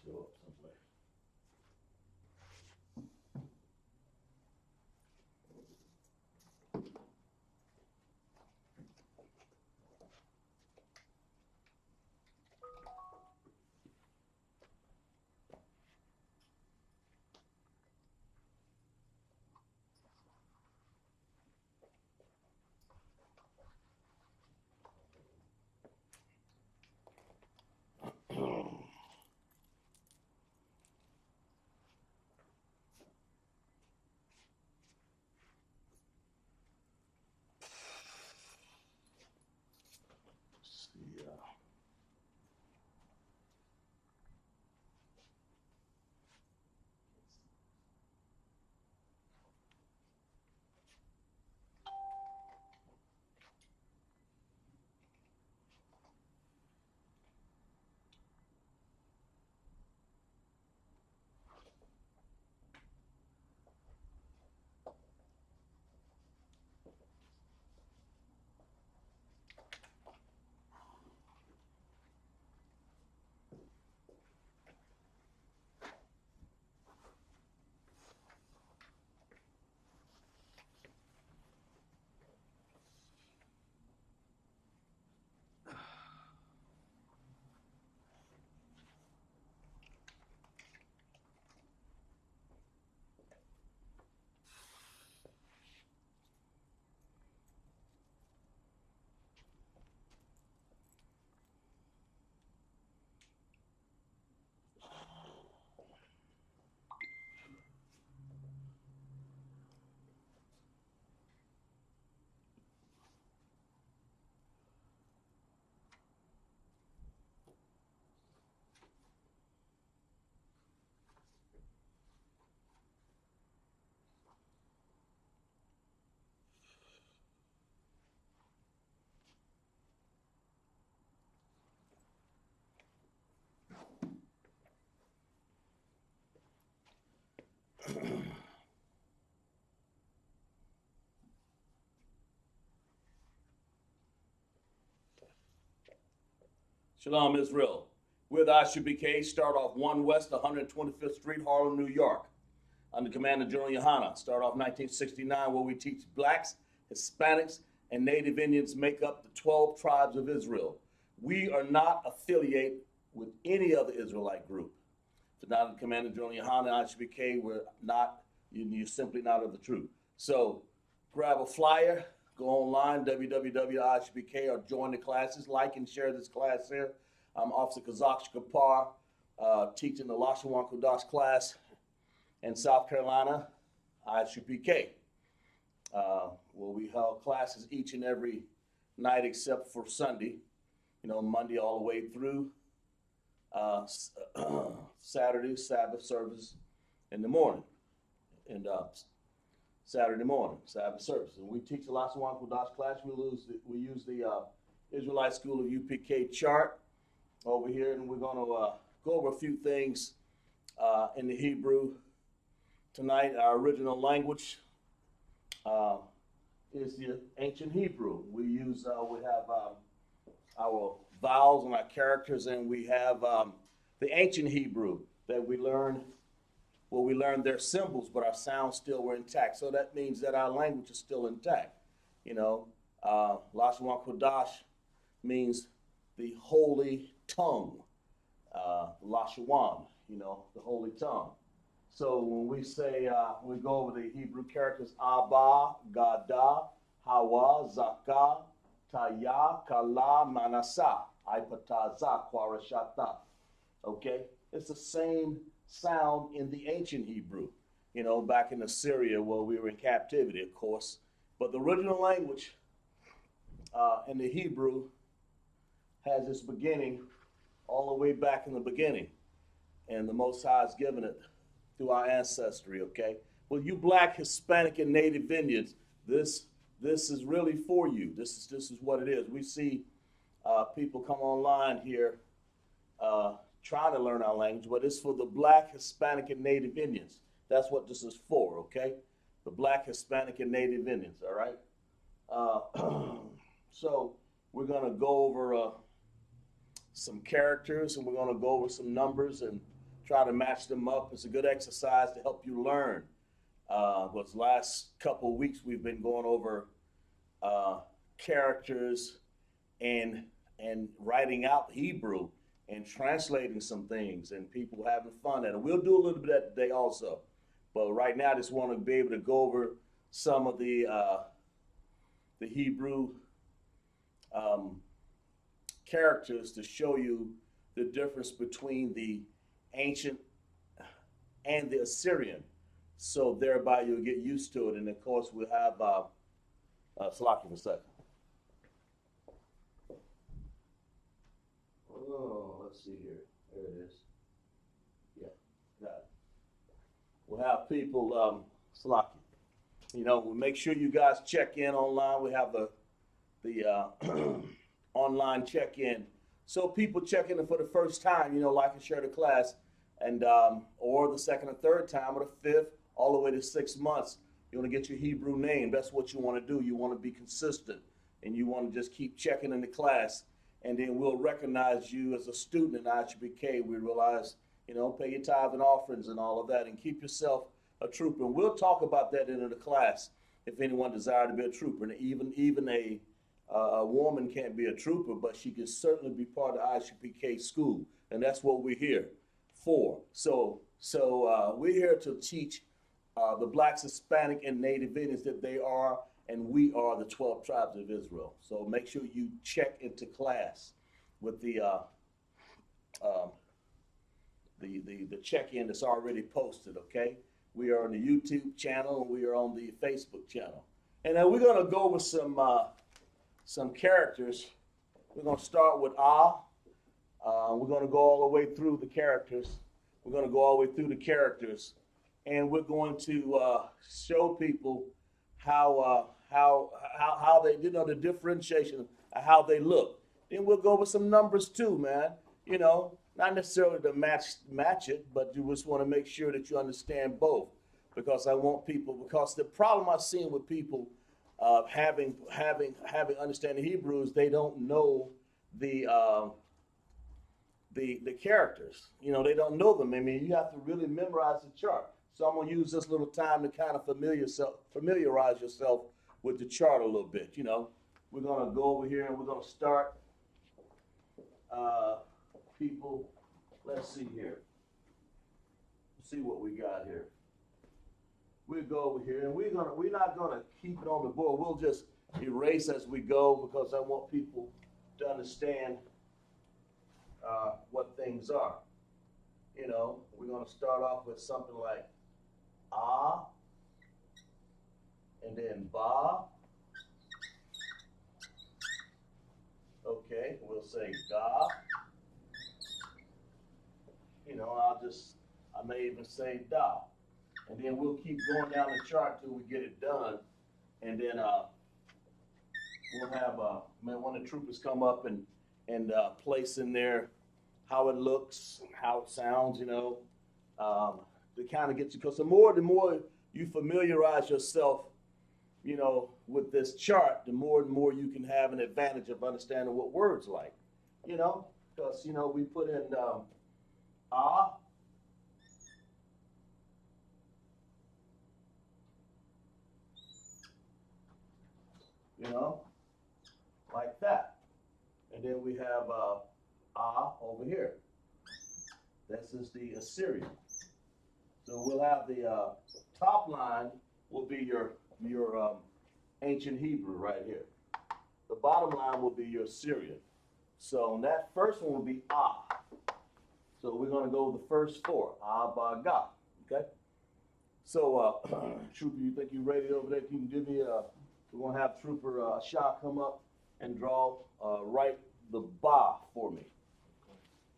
go up someplace. Shalom, Israel. We're the Isupk, start off 1 West 125th Street, Harlem, New York. Under command of General Yahawadah. Start off 1969, where we teach blacks, Hispanics, and Native Indians make up the 12 tribes of Israel. We are not affiliated with any other Israelite group. So now under command of General Yahawadah, Isupk, we're not, you're simply not of the truth. So grab a flyer, go online, www.isupk, or join the classes. Like and share this class here. I'm Officer Kazak Kapar, teaching the Lashawan Kodash class in South Carolina, Isupk. Well, we held classes each and every night except for Sunday, Monday all the way through Saturday, Sabbath service in the morning, and Saturday morning, Sabbath service. And we teach the Lashawan Kodash class. We use the Israelite School of UPK chart over here, and we're going to go over a few things in the Hebrew tonight. Our original language is the ancient Hebrew. We have our vowels and our characters, and we have the ancient Hebrew that we learned. Well, we learned their symbols, but our sounds still were intact. So that means that our language is still intact. Lashawan Kodash means the holy tongue. Lashawan, the holy tongue. So when we say, we go over the Hebrew characters, Abba, Gada, Hawa, Zaka, Taya, Kala, Manasa, Ipataza, Kwarashata. Okay? It's the same sound in the ancient Hebrew, back in Assyria where we were in captivity, of course. But the original language in the Hebrew has its beginning all the way back in the beginning. And the Most High has given it through our ancestry, okay? Well, you black, Hispanic, and Native Indians, this is really for you. This is what it is. We see people come online here trying to learn our language, but it's for the black, Hispanic, and Native Indians. That's what this is for, okay? The black, Hispanic, and Native Indians, all right? So we're going to go over some characters, and we're going to go over some numbers and try to match them up. It's a good exercise to help you learn. Was last couple of weeks we've been going over characters and writing out Hebrew and translating some things, and people having fun at it. We'll do a little bit of that today also. But right now I just want to be able to go over some of the Hebrew characters to show you the difference between the ancient and the Assyrian. So thereby you'll get used to it. And of course we'll have, Slaki for a second. Oh, let's see here. There it is. Yeah, got it. We'll have people, Slaki. You know, we'll make sure you guys check in online. We have the online check-in. So people check in for the first time, you know, like and share the class, and or the second or third time, or the fifth, all the way to 6 months. You want to get your Hebrew name. That's what you want to do. You want to be consistent, and you want to just keep checking in the class, and then we'll recognize you as a student in Isupk. We realize, you know, pay your tithe and offerings and all of that, and keep yourself a trooper. And we'll talk about that in the class if anyone desires to be a trooper. And even a woman can't be a trooper, but she can certainly be part of Isupk school, and that's what we're here for. So we're here to teach the blacks, Hispanic, and Native Indians that they are, and we are the 12 tribes of Israel. So make sure you check into class with the check-in that's already posted. Okay, we are on the YouTube channel, and we are on the Facebook channel, and then we're gonna go with some characters. We're going to start with we're going to go all the way through the characters. We're going to go all the way through the characters, and we're going to show people how they, you know, the differentiation of how they look. Then we'll go with some numbers too, man. You know, not necessarily to match it, but you just want to make sure that you understand both, because I want people. Because the problem I've seen with people having understanding Hebrews, they don't know the characters. You know, they don't know them. I mean, you have to really memorize the chart. So I'm gonna use this little time to kind of familiarize yourself with the chart a little bit. You know, we're gonna go over here and we're gonna start. People, let's see here. Let's see what we got here. We'll go over here, and we're not gonna keep it on the board. We'll just erase as we go, because I want people to understand what things are. You know, we're gonna start off with something like and then ba. Okay, we'll say ga. You know, I may even say da. And then we'll keep going down the chart till we get it done. And then we'll have one of the troopers come up and place in there how it looks, how it sounds, you know, to kind of get you. Because the more you familiarize yourself, you know, with this chart, the more and more you can have an advantage of understanding what words like, you know. Because, you know, we put in you know, like that. And then we have over here. This is the Assyrian. So we'll have the top line will be your ancient Hebrew right here. The bottom line will be your Assyrian. So that first one will be So we're going to go with the first four. Ba, ga. Okay? So, Trooper, you think you're ready over there? You can give me we're going to have Trooper Shah come up and draw, write the ba for me.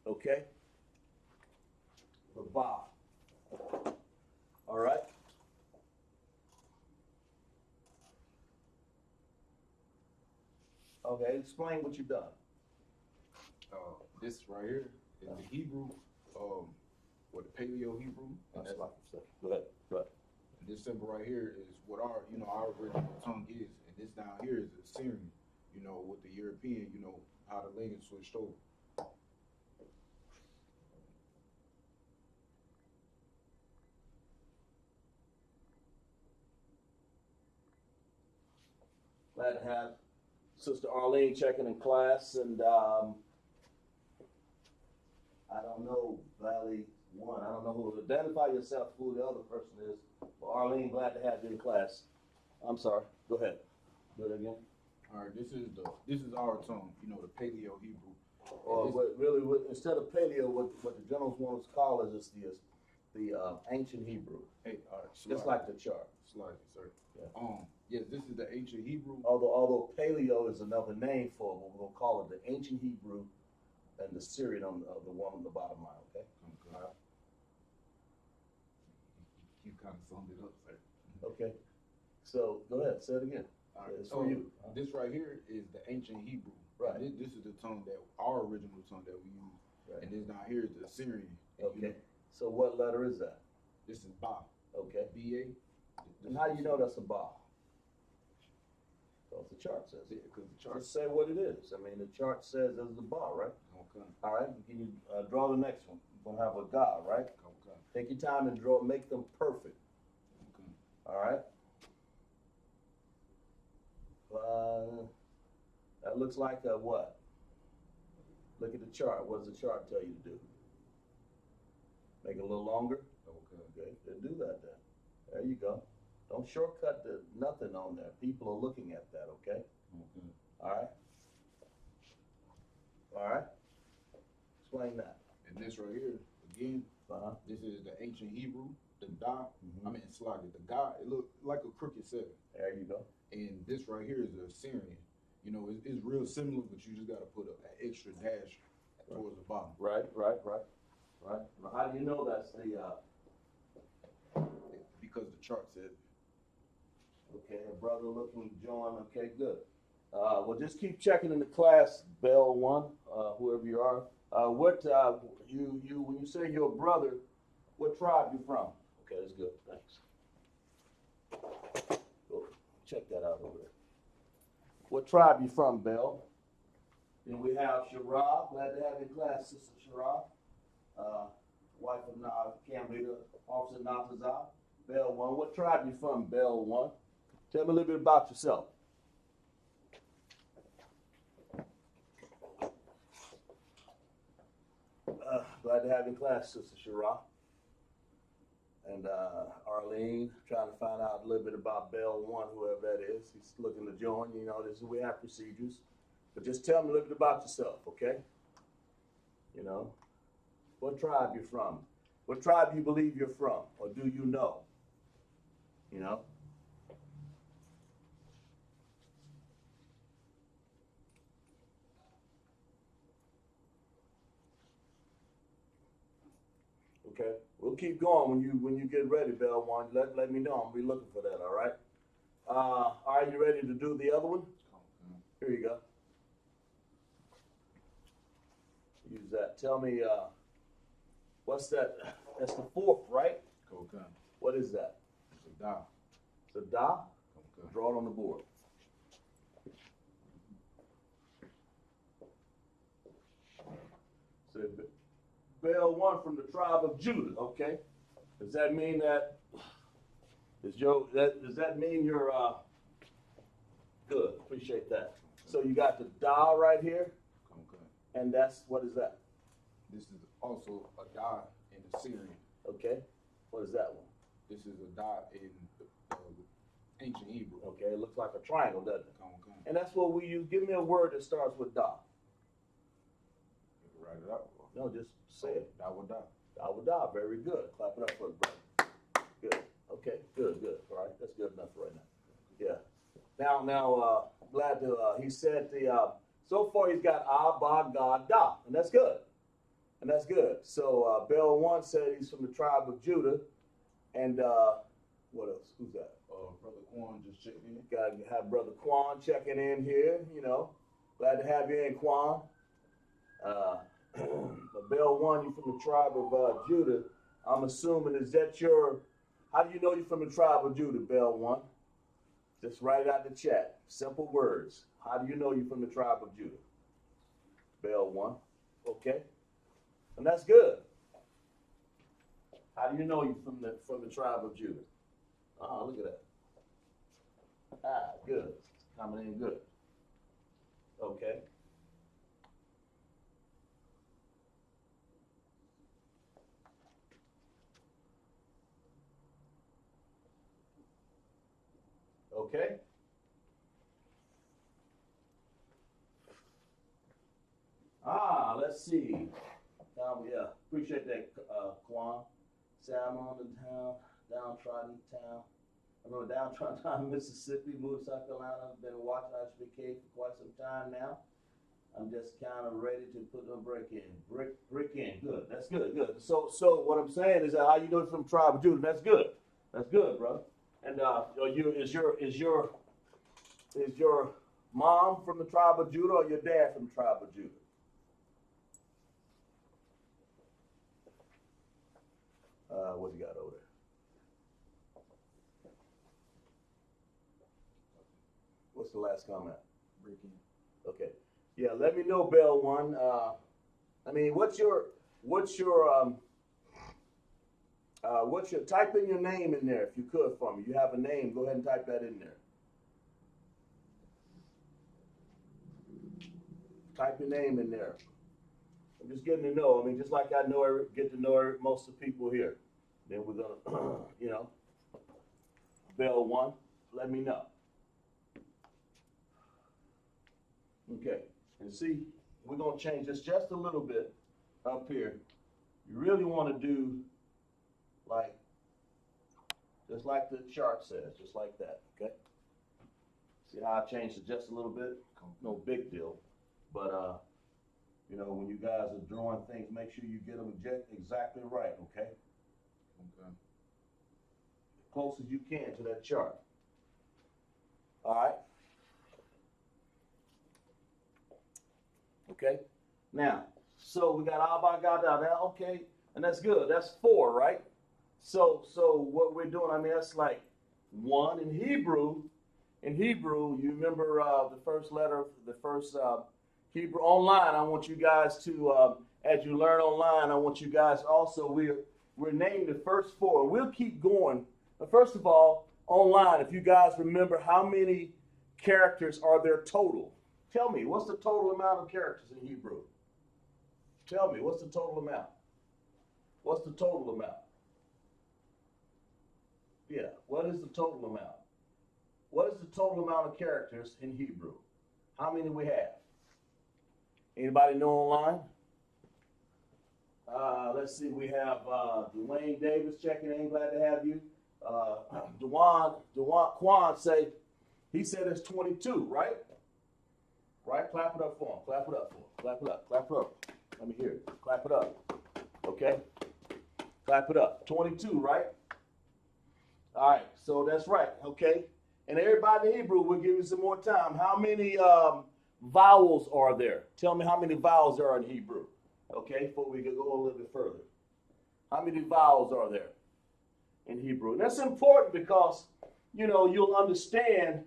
Okay? The ba. All right? Okay, explain what you've done. This right here is the Hebrew, or the Paleo Hebrew. Go ahead. And this symbol right here is what our original tongue is, and this down here is Assyrian. You know, with the European, you know how the language switched over. Glad to have Sister Arlene checking in class, and I don't know, Valley One. I don't know who. Identify yourself, who the other person is. Well, Arlene, glad to have you in class. I'm sorry. Go ahead. Do it again. All right, this is our tongue. You know, the Paleo Hebrew. Or what, instead of Paleo, what the generals want us to call it is the ancient Hebrew. Hey, all right, Just like the chart. Slightly, sir. Yeah. Yes, this is the ancient Hebrew. Although Paleo is another name for it, we're gonna call it the ancient Hebrew and the Syrian on the one on the bottom line. Okay. Okay. You kind of summed it up, sir. Okay. So go ahead, say it again. All right. It's for you. This right here is the ancient Hebrew. Right. This is the tongue that our original tongue that we use. Right. And this down here is the Assyrian. Okay. So what letter is that? This is Ba. Okay. B-A. And how do you know that's a ba? Because the chart says it. Because the chart. Just say what it is. I mean, the chart says it's a ba, right? Okay. All right. Can you draw the next one? We're gonna have a ga, right? Okay. Take your time and draw. Make them perfect. Okay. All right. That looks like a what? Look at the chart. What does the chart tell you to do? Make it a little longer? Okay. Okay, then do that then. There you go. Don't shortcut nothing on there. People are looking at that, okay? Okay. All right? All right? Explain that. And this right here, again, Uh-huh. this is the ancient Hebrew, the Da. Mhm. I mean, it's like the God, it look like a crooked seven. There you go. And this right here is the Assyrian. You know, it's real similar, but you just got to put an extra dash towards the bottom. Right. Now, how do you know that's the, Because the chart said, okay, a brother looking to join, okay, good. Well, just keep checking in the class, Bell One, whoever you are. When you say you're a brother, what tribe you from? Okay, that's good, thanks. Go check that out over there. What tribe you from, Bell? Then we have Shara, glad to have you in class, Sister Shara. Wife of Camp Leader, Officer Natazah. Bell One, what tribe you from, Bell One? Tell me a little bit about yourself. Glad to have you in class, Sister Shara. And Arlene, trying to find out a little bit about Bell One, whoever that is. He's looking to join. You know, we have procedures. But just tell me a little bit about yourself, okay? You know, what tribe you're from? What tribe you believe you're from, or do you know? You know? Okay, we'll keep going when you get ready, Bell One. Let me know. I'll be looking for that. All right. Are you ready to do the other one? Here you go. Use that. Tell me, what's that? That's the fourth, right? okay, What is that? it's a Da. It's a da. Okay. Draw it on the board. So, Bell One from the tribe of Judah. Okay. Does that mean that? Does that mean you're good? Appreciate that. So you got the da right here, Okay. and that's what is that? This is also a Da in the Syrian. Okay. What is that one? This is a Da in the ancient Hebrew. Okay. It looks like a triangle, doesn't it? Okay. And that's what we use. Give me a word that starts with da. You can write it out. No, just say it. Yahawadah. Yahawadah. Very good. Clap it up for the brother. Good. Okay. Good. All right. That's good enough for right now. Yeah. Now, glad to. He said so far he's got ba, ga, da, and that's good. So Bell One said he's from the tribe of Judah, and what else? Who's that? Brother Quan just checked in. Got to have Brother Quan checking in here. You know, glad to have you in, Quan. But Bell One, you from the tribe of Judah. I'm assuming is that your? How do you know you're from the tribe of Judah, Bell One? Just write it out in the chat. Simple words. How do you know you're from the tribe of Judah? Bell One. Okay. And that's good. How do you know you're from the tribe of Judah? Look at that. Good. Coming in good. Okay. Okay. Let's see. Yeah, appreciate that, Kwan. Sam on the town, downtrodden town. I remember downtrodden town, Mississippi, moved to South Carolina. I've been watching Isupk for quite some time now. I'm just kind of ready to put a break in. Brick in. Good. That's good. Good. So what I'm saying is that how you doing from Tribe of Judah? That's good. That's good, brother. And is your mom from the Tribe of Judah or your dad from the Tribe of Judah? What you got over there? What's the last comment? Breaking. Okay. Yeah, let me know, Bell One. I mean, what's your type in your name in there if you could for me. You have a name, go ahead and type that in there. Type your name in there. I'm just getting to know. I mean, just like I know, get to know most of the people here. Then we're gonna, Bell One, let me know. Okay, and see, we're gonna change this just a little bit up here. You really want to do just like the chart says, just like that. Okay. See how I changed it just a little bit? No big deal, but when you guys are drawing things, make sure you get them exactly right. Okay. Okay. As close as you can to that chart. All right. Okay. Now, so we got Abba Gada now. Okay, and that's good. That's 4, right? So what we're doing, I mean, that's like 1 in Hebrew. In Hebrew, you remember the first letter, the first Hebrew online. I want you guys to, as you learn online, I want you guys also, we're naming the first 4. We'll keep going. But first of all, online, if you guys remember, how many characters are there total? Tell me, what's the total amount of characters in Hebrew? Tell me, what's the total amount? What's the total amount? Yeah, what is the total amount? What is the total amount of characters in Hebrew? How many we have? Anybody know online? Let's see, we have Dwayne Davis checking in, glad to have you. Quan he said it's 22, right? Right? Clap it up for him. Clap it up for him. Clap it up. Clap it up. Let me hear it. Clap it up. Okay? Clap it up. 22, right? All right. So that's right. Okay? And everybody in Hebrew, we'll give you some more time. How many vowels are there? Tell me how many vowels there are in Hebrew. Okay? Before we go a little bit further. How many vowels are there in Hebrew? And that's important because, you'll understand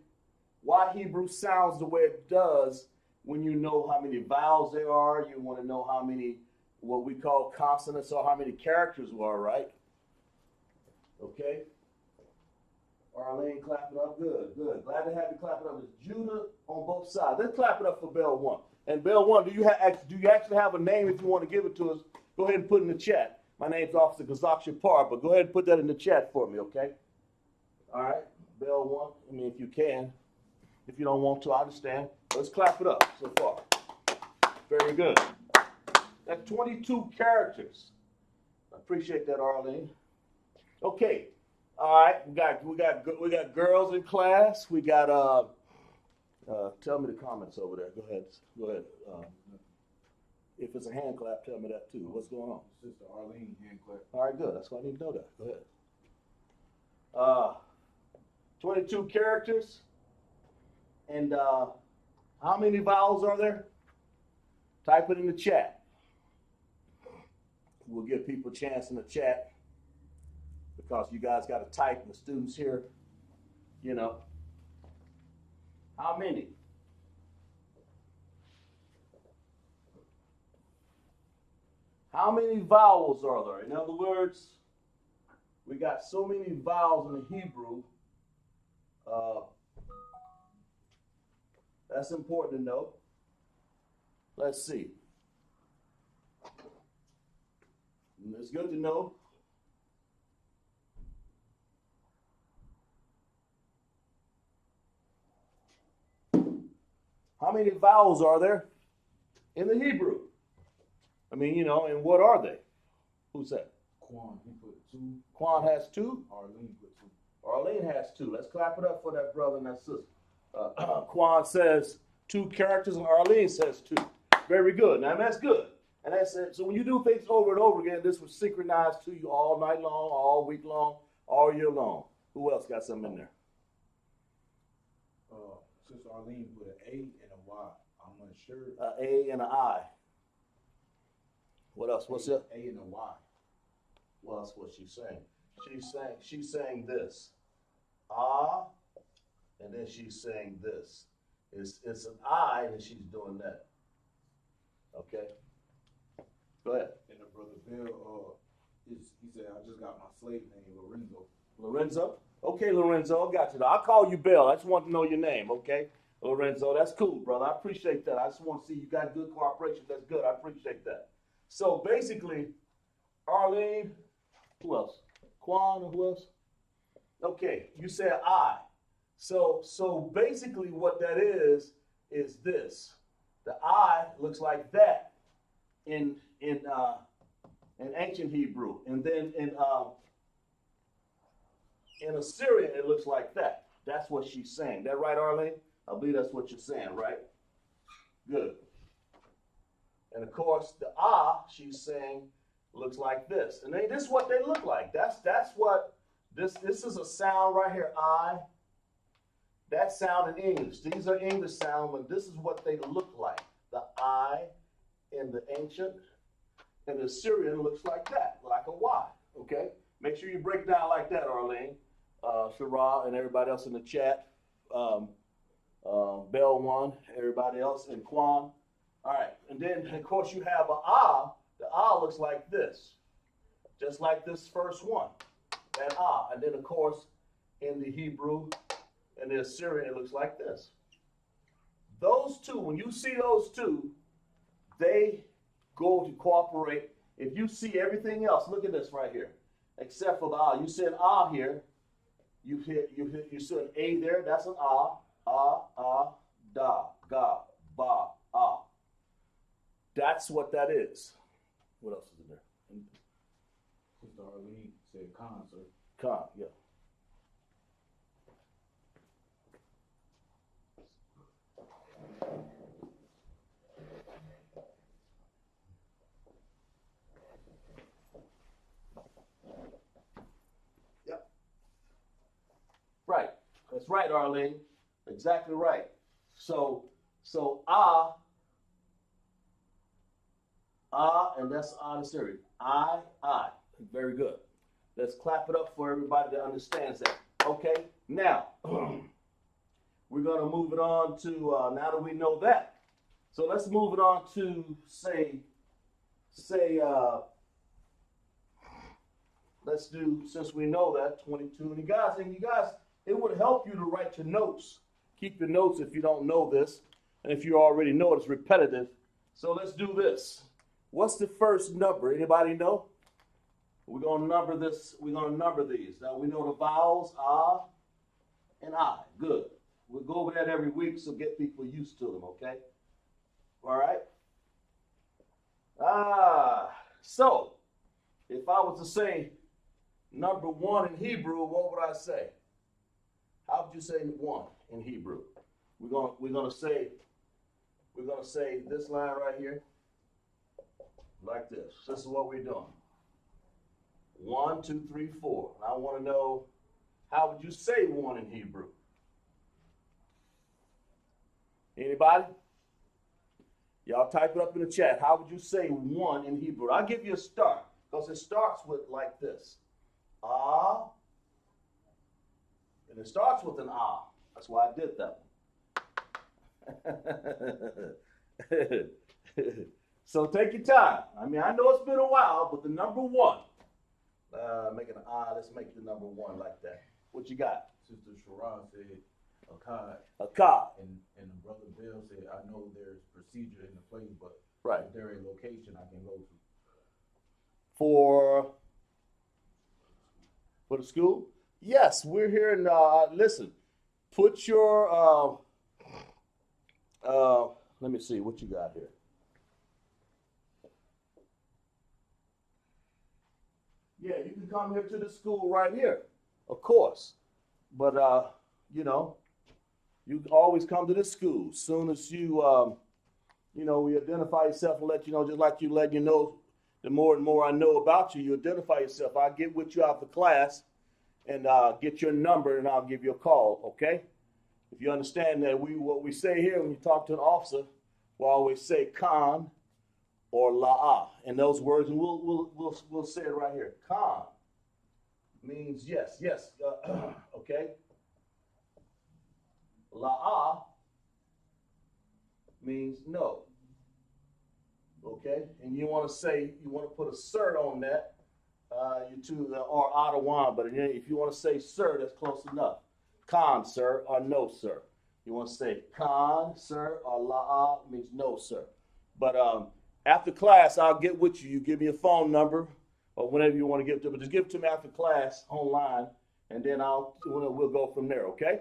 why Hebrew sounds the way it does when you know how many vowels there are. You want to know how many, what we call consonants, or how many characters there are, right? Okay. Arlene, clap it up. Good, good. Glad to have you clap it up. It's Judah on both sides. Let's clap it up for Bell One. And Bell One, do you actually have a name? If you want to give it to us, go ahead and put it in the chat. My name's Officer Kazak Shapar, but go ahead and put that in the chat for me, okay? All right, Bell One. I mean, if you can. If you don't want to, I understand. Let's clap it up so far. Very good. That's 22 characters. I appreciate that, Arlene. Okay. All right. We got girls in class. We got tell me the comments over there. Go ahead. Go ahead. If it's a hand clap, tell me that too. What's going on? Sister Arlene hand clap. All right, good. That's why I need to know that. Go ahead. 22 characters. And how many vowels are there? Type it in the chat. We'll give people a chance in the chat because you guys got to type, the students here, How many? How many vowels are there? In other words, we got so many vowels in the Hebrew. That's important to know. Let's see. It's good to know. How many vowels are there in the Hebrew? I mean, you know, and what are they? Who's that? Quan, he put 2. Quan has 2. Arlene put 2. Arlene has 2. Let's clap it up for that brother and that sister. Quan says 2 characters and Arlene says 2. Very good. Now that's good. And that's it. So when you do things over and over again, this was synchronized to you all night long, all week long, all year long. Who else got something in there? Sister Arlene put an A and a Y. I'm not sure. A and an I. What else? What's it? A and a Y. What else was she saying? She's saying this. Ah, and then she's saying this. It's an I, and she's doing that. Okay. Go ahead. And the brother Bill, he said, I just got my slave name, Lorenzo. Lorenzo? Okay, Lorenzo, I got you. I'll call you Bill. I just want to know your name, okay? Lorenzo, that's cool, brother. I appreciate that. I just want to see you got good cooperation. That's good. I appreciate that. So basically, Arlene, who else? Quan, who else? Okay, you said I. So basically what that is this. The I looks like that in ancient Hebrew. And then in Assyrian, it looks like that. That's what she's saying. That right, Arlene? I believe that's what you're saying, right? Good. And of course, the ah, she's saying, looks like this. And this is what they look like. That's what this is a sound right here, I. That sound in English. These are English sounds, but this is what they look like. The I in the ancient and the Assyrian looks like that, like a Y. Okay? Make sure you break it down like that, Arlene, Shara, and everybody else in the chat. Bell one, everybody else, and Quan. All right, and then of course you have a ah. The ah looks like this, just like this first one, that ah. And then of course in the Hebrew and the Assyrian it looks like this. Those two, when you see those two, they go to cooperate. If you see everything else, look at this right here, except for the ah. You said ah here. You said an a there. That's an ah. Da, ga, ba, ah. That's what that is. What else is in there? Sister Arlene said Khan, sir. Khan, yeah. Yep. Right. That's right, Arlene. Exactly right. So and that's on the series. I. Very good. Let's clap it up for everybody that understands that. Okay. Now we're gonna move it on to now that we know that. So let's move it on to say let's do, since we know that, 22. And you guys, it would help you to write your notes. Keep your notes if you don't know this. And if you already know it, it's repetitive. So let's do this. What's the first number? Anybody know? We're going to number this. We're going to number these. Now we know the vowels, ah and I. Good. We'll go over that every week, so get people used to them, okay? All right? So if I was to say number 1 in Hebrew, what would I say? How would you say 1 in Hebrew? We're gonna say this line right here, like this. This is what we're doing. 1, 2, 3, 4. I want to know, how would you say 1 in Hebrew? Anybody? Y'all type it up in the chat. How would you say 1 in Hebrew? I'll give you a start, because it starts with like this. Ah. And it starts with an ah. That's why I did that one. So take your time. I mean, I know it's been a while, but the number 1. Making an I, let's make the number 1 like that. What you got? Sister Shara said Akkad. Akkad. And the brother Bill said, I know there's procedure in the place, but Right. is there a location I can go to? For the school? Yes, we're here in, listen, put your, let me see what you got here. Yeah, you can come here to the school right here, of course. But, you know, you can always come to the school. Soon as you, you know, we identify yourself and let you know, just like you let you know, the more and more I know about you, you identify yourself. I'll get with you after class and get your number and I'll give you a call, okay? If you understand that what we say here when you talk to an officer, we always say Khan or La'a. And those words, and we'll say it right here. Khan means yes, okay? La'a means no, okay? And you want to say, you want to put a sir on that, or Adawan, but if you want to say sir, that's close enough. Khan, sir, or no, sir. You want to say Khan, sir, or La'a means no, sir. But after class, I'll get with you. You give me a phone number or whenever you want to give it to me. But just give it to me after class online, and then we'll go from there, okay?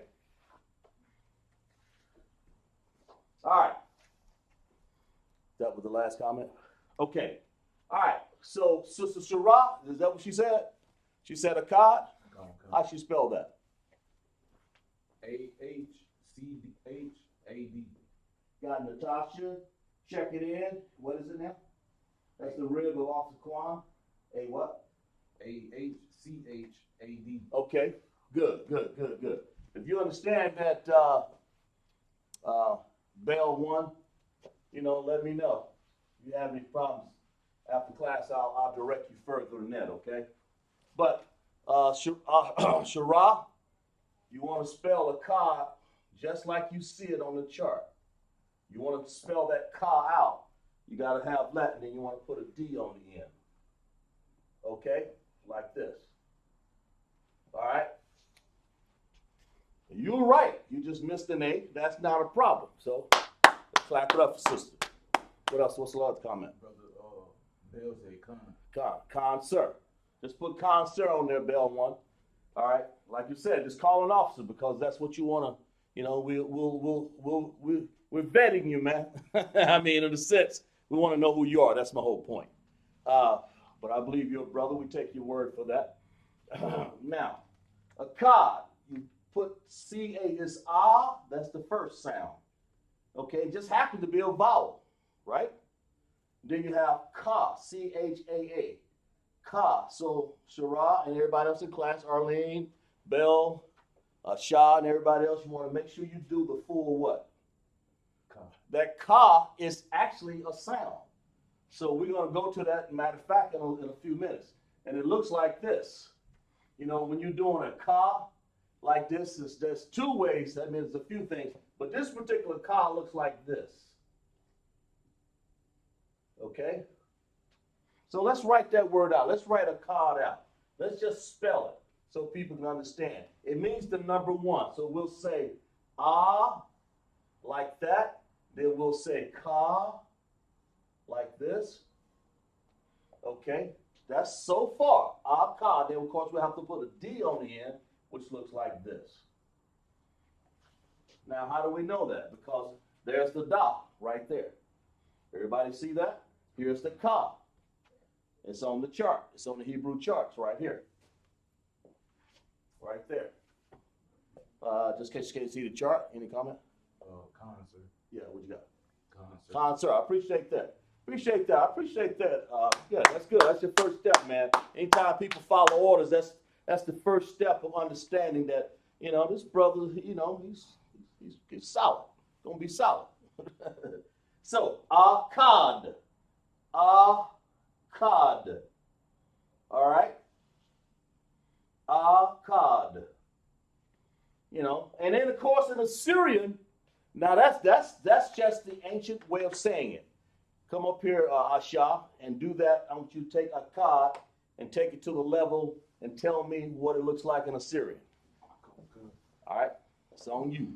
All right. That was the last comment? Okay. All right. So, Sister Sarah, is that what she said? She said Akkad? How she spell that? A-H-C-H-A-D. Got Natasha. Check it in. What is it now? That's the rib of Officer Kwan. A what? A-H-C-H-A-D. Okay. Good. If you understand that Bell 1, you know, let me know. If you have any problems after class, I'll direct you further than that, okay? But Shara, you want to spell Akkad just like you see it on the chart. You want to spell that ka out. You got to have Latin, and you want to put a D on the end. Okay? Like this. All right? You're right. You just missed an A. That's not a problem. So, clap it up for sister. What else? What's the other comment? Brother Bell said Khan. Khan, sir. Just put Khan, sir on there, Bell 1. All right? Like you said, just call an officer because that's what you want to, you know, we're vetting you, man. I mean, in a sense, we want to know who you are. That's my whole point. But I believe you're a brother. We take your word for that. Now, Akkad, you put C-A is ah, that's the first sound. Okay, it just happens to be a vowel, right? Then you have ka, C-H-A-A, ka. So Shara and everybody else in class, Arlene, Bell, Shah, and everybody else, you want to make sure you do the full what? Ka. That ka is actually a sound. So we're going to go to that, matter of fact, in a few minutes. And it looks like this. You know, when you're doing a ka like this, there's two ways. That means a few things. But this particular ka looks like this. Okay? So let's write that word out. Let's write Akkad out. Let's just spell it so people can understand. It means the number 1. So we'll say ah like that. Then we'll say ka like this. Okay? That's so far. Akkad. Then, of course, we have to put a D on the end, which looks like this. Now, how do we know that? Because there's the da right there. Everybody see that? Here's the ka. It's on the chart. It's on the Hebrew charts right here. Right there. Just in case you can't see the chart. Any comment? Khan, sir. Yeah, what you got? Khan, sir. Khan, sir. I appreciate that. I appreciate that. Yeah, that's good. That's your first step, man. Anytime people follow orders, that's the first step of understanding that, you know, this brother, you know, he's solid. Gonna be solid. So, Akkad. Akkad. All right? Akkad. You know, and then of course in Assyrian, now that's just the ancient way of saying it. Come up here, Asha, and do that. I want you to take Akkad and take it to the level and tell me what it looks like in Assyrian. All right? It's on you.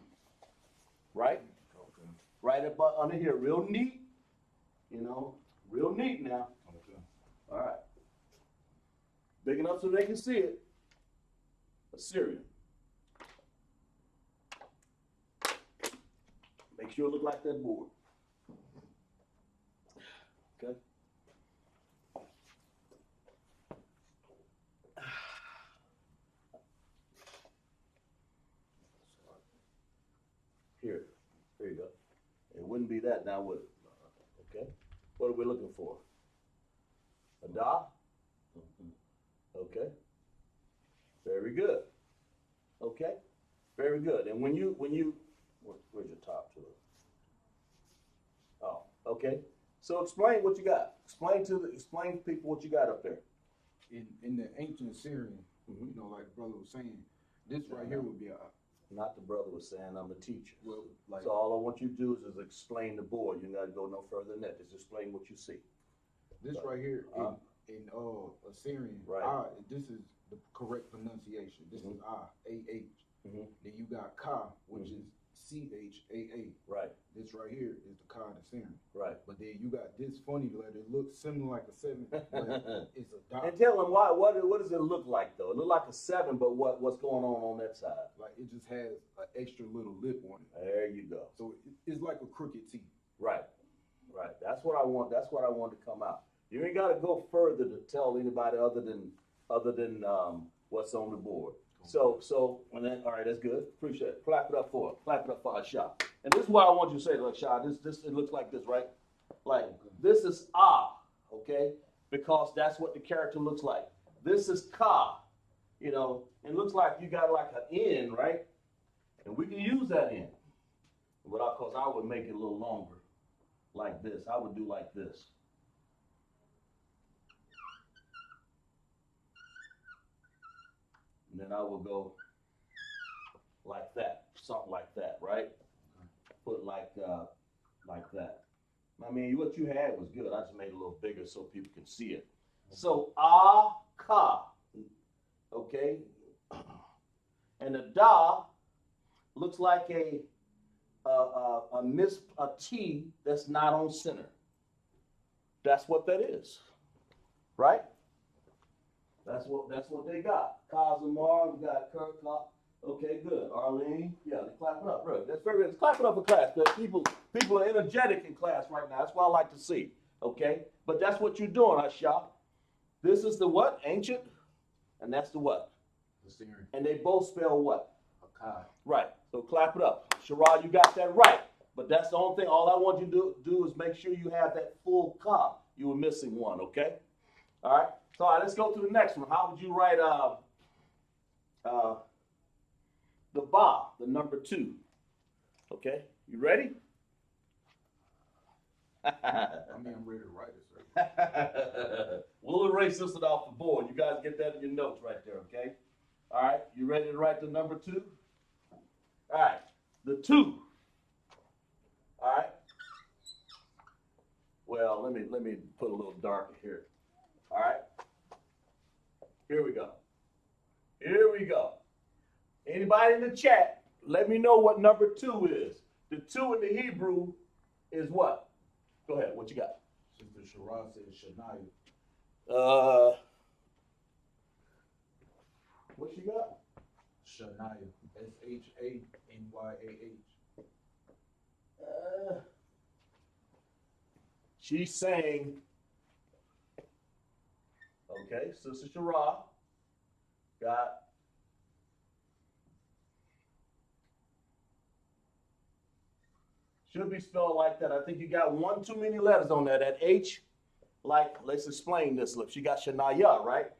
Right? Okay. Right up under here, real neat. You know, real neat now. Okay. All right. Big enough so they can see it. Assyrian. Make sure it look like that board. Okay. Here you go. It wouldn't be that now, would it? Okay. What are we looking for? A da? Okay. Very good. Okay. Very good. And when you, where's your top to it? Oh, okay. So explain what you got. Explain to people what you got up there. In the ancient Syrian, you know, like brother was saying, this right here would be a. Not the brother was saying, I'm the teacher. Well, like, so all I want you to do is explain the board. You gotta go no further than that. Just explain what you see. This right here in Assyrian, right. This is the correct pronunciation. This is A-H. Then you got Ka, which is C-H-A-A. Right. This right here is the Ka in Assyrian. Right. But then you got this funny letter. It looks similar like a 7, but it's a dot. And tell them why. What does it look like though? It look like a 7, but what's going on that side? Like it just has an extra little lip on it. There you go. So it's like a crooked T. Right. Right. That's what I want. That's what I want to come out. You ain't got to go further to tell anybody other than what's on the board. So when that, all right, that's good. Appreciate it. Clap it up for it. Clap it up for our shot. And this is what I want you to say, look, Shah. This it looks like this, right? Like this is okay? Because that's what the character looks like. This is Ka, you know. It looks like you got like an N, right? And we can use that N. But because I would make it a little longer, like this. I would do like this. And then I will go like that, something like that, right? Put like that. I mean, what you had was good. I just made it a little bigger so people can see it. So Ka, okay, and the da looks like a T that's not on center. That's what that is, right? That's what they got. Kazamar, we got Kirk. Okay, good. Arlene, yeah, they clap it up. Right. That's very good. Let's clap it up for class. Because people are energetic in class right now. That's what I like to see. Okay, but that's what you're doing, Asha. This is the what? Ancient, and that's the what? The Syrian. And they both spell what? Akkad. Right. So clap it up, Sharad. You got that right. But that's the only thing. All I want you to do is make sure you have that full ka. You were missing one. Okay. All right. So all right, let's go to the next one. How would you write the ba, the number 2? Okay, you ready? I mean, I'm ready to write it, sir. We'll erase this one off the board. You guys get that in your notes right there, okay? All right, you ready to write the number 2? All right, the 2. All right. Well, let me put a little darker here. All right. Here we go. Here we go. Anybody in the chat, let me know what number 2 is. The 2 in the Hebrew is what? Go ahead. What you got? Sister Shara says Shania. What you got? Shania. Shanyah. She's saying, okay, Sister Shara got should be spelled like that. I think you got one too many letters on there. That H, like, let's explain this. Look, she got Shania, right?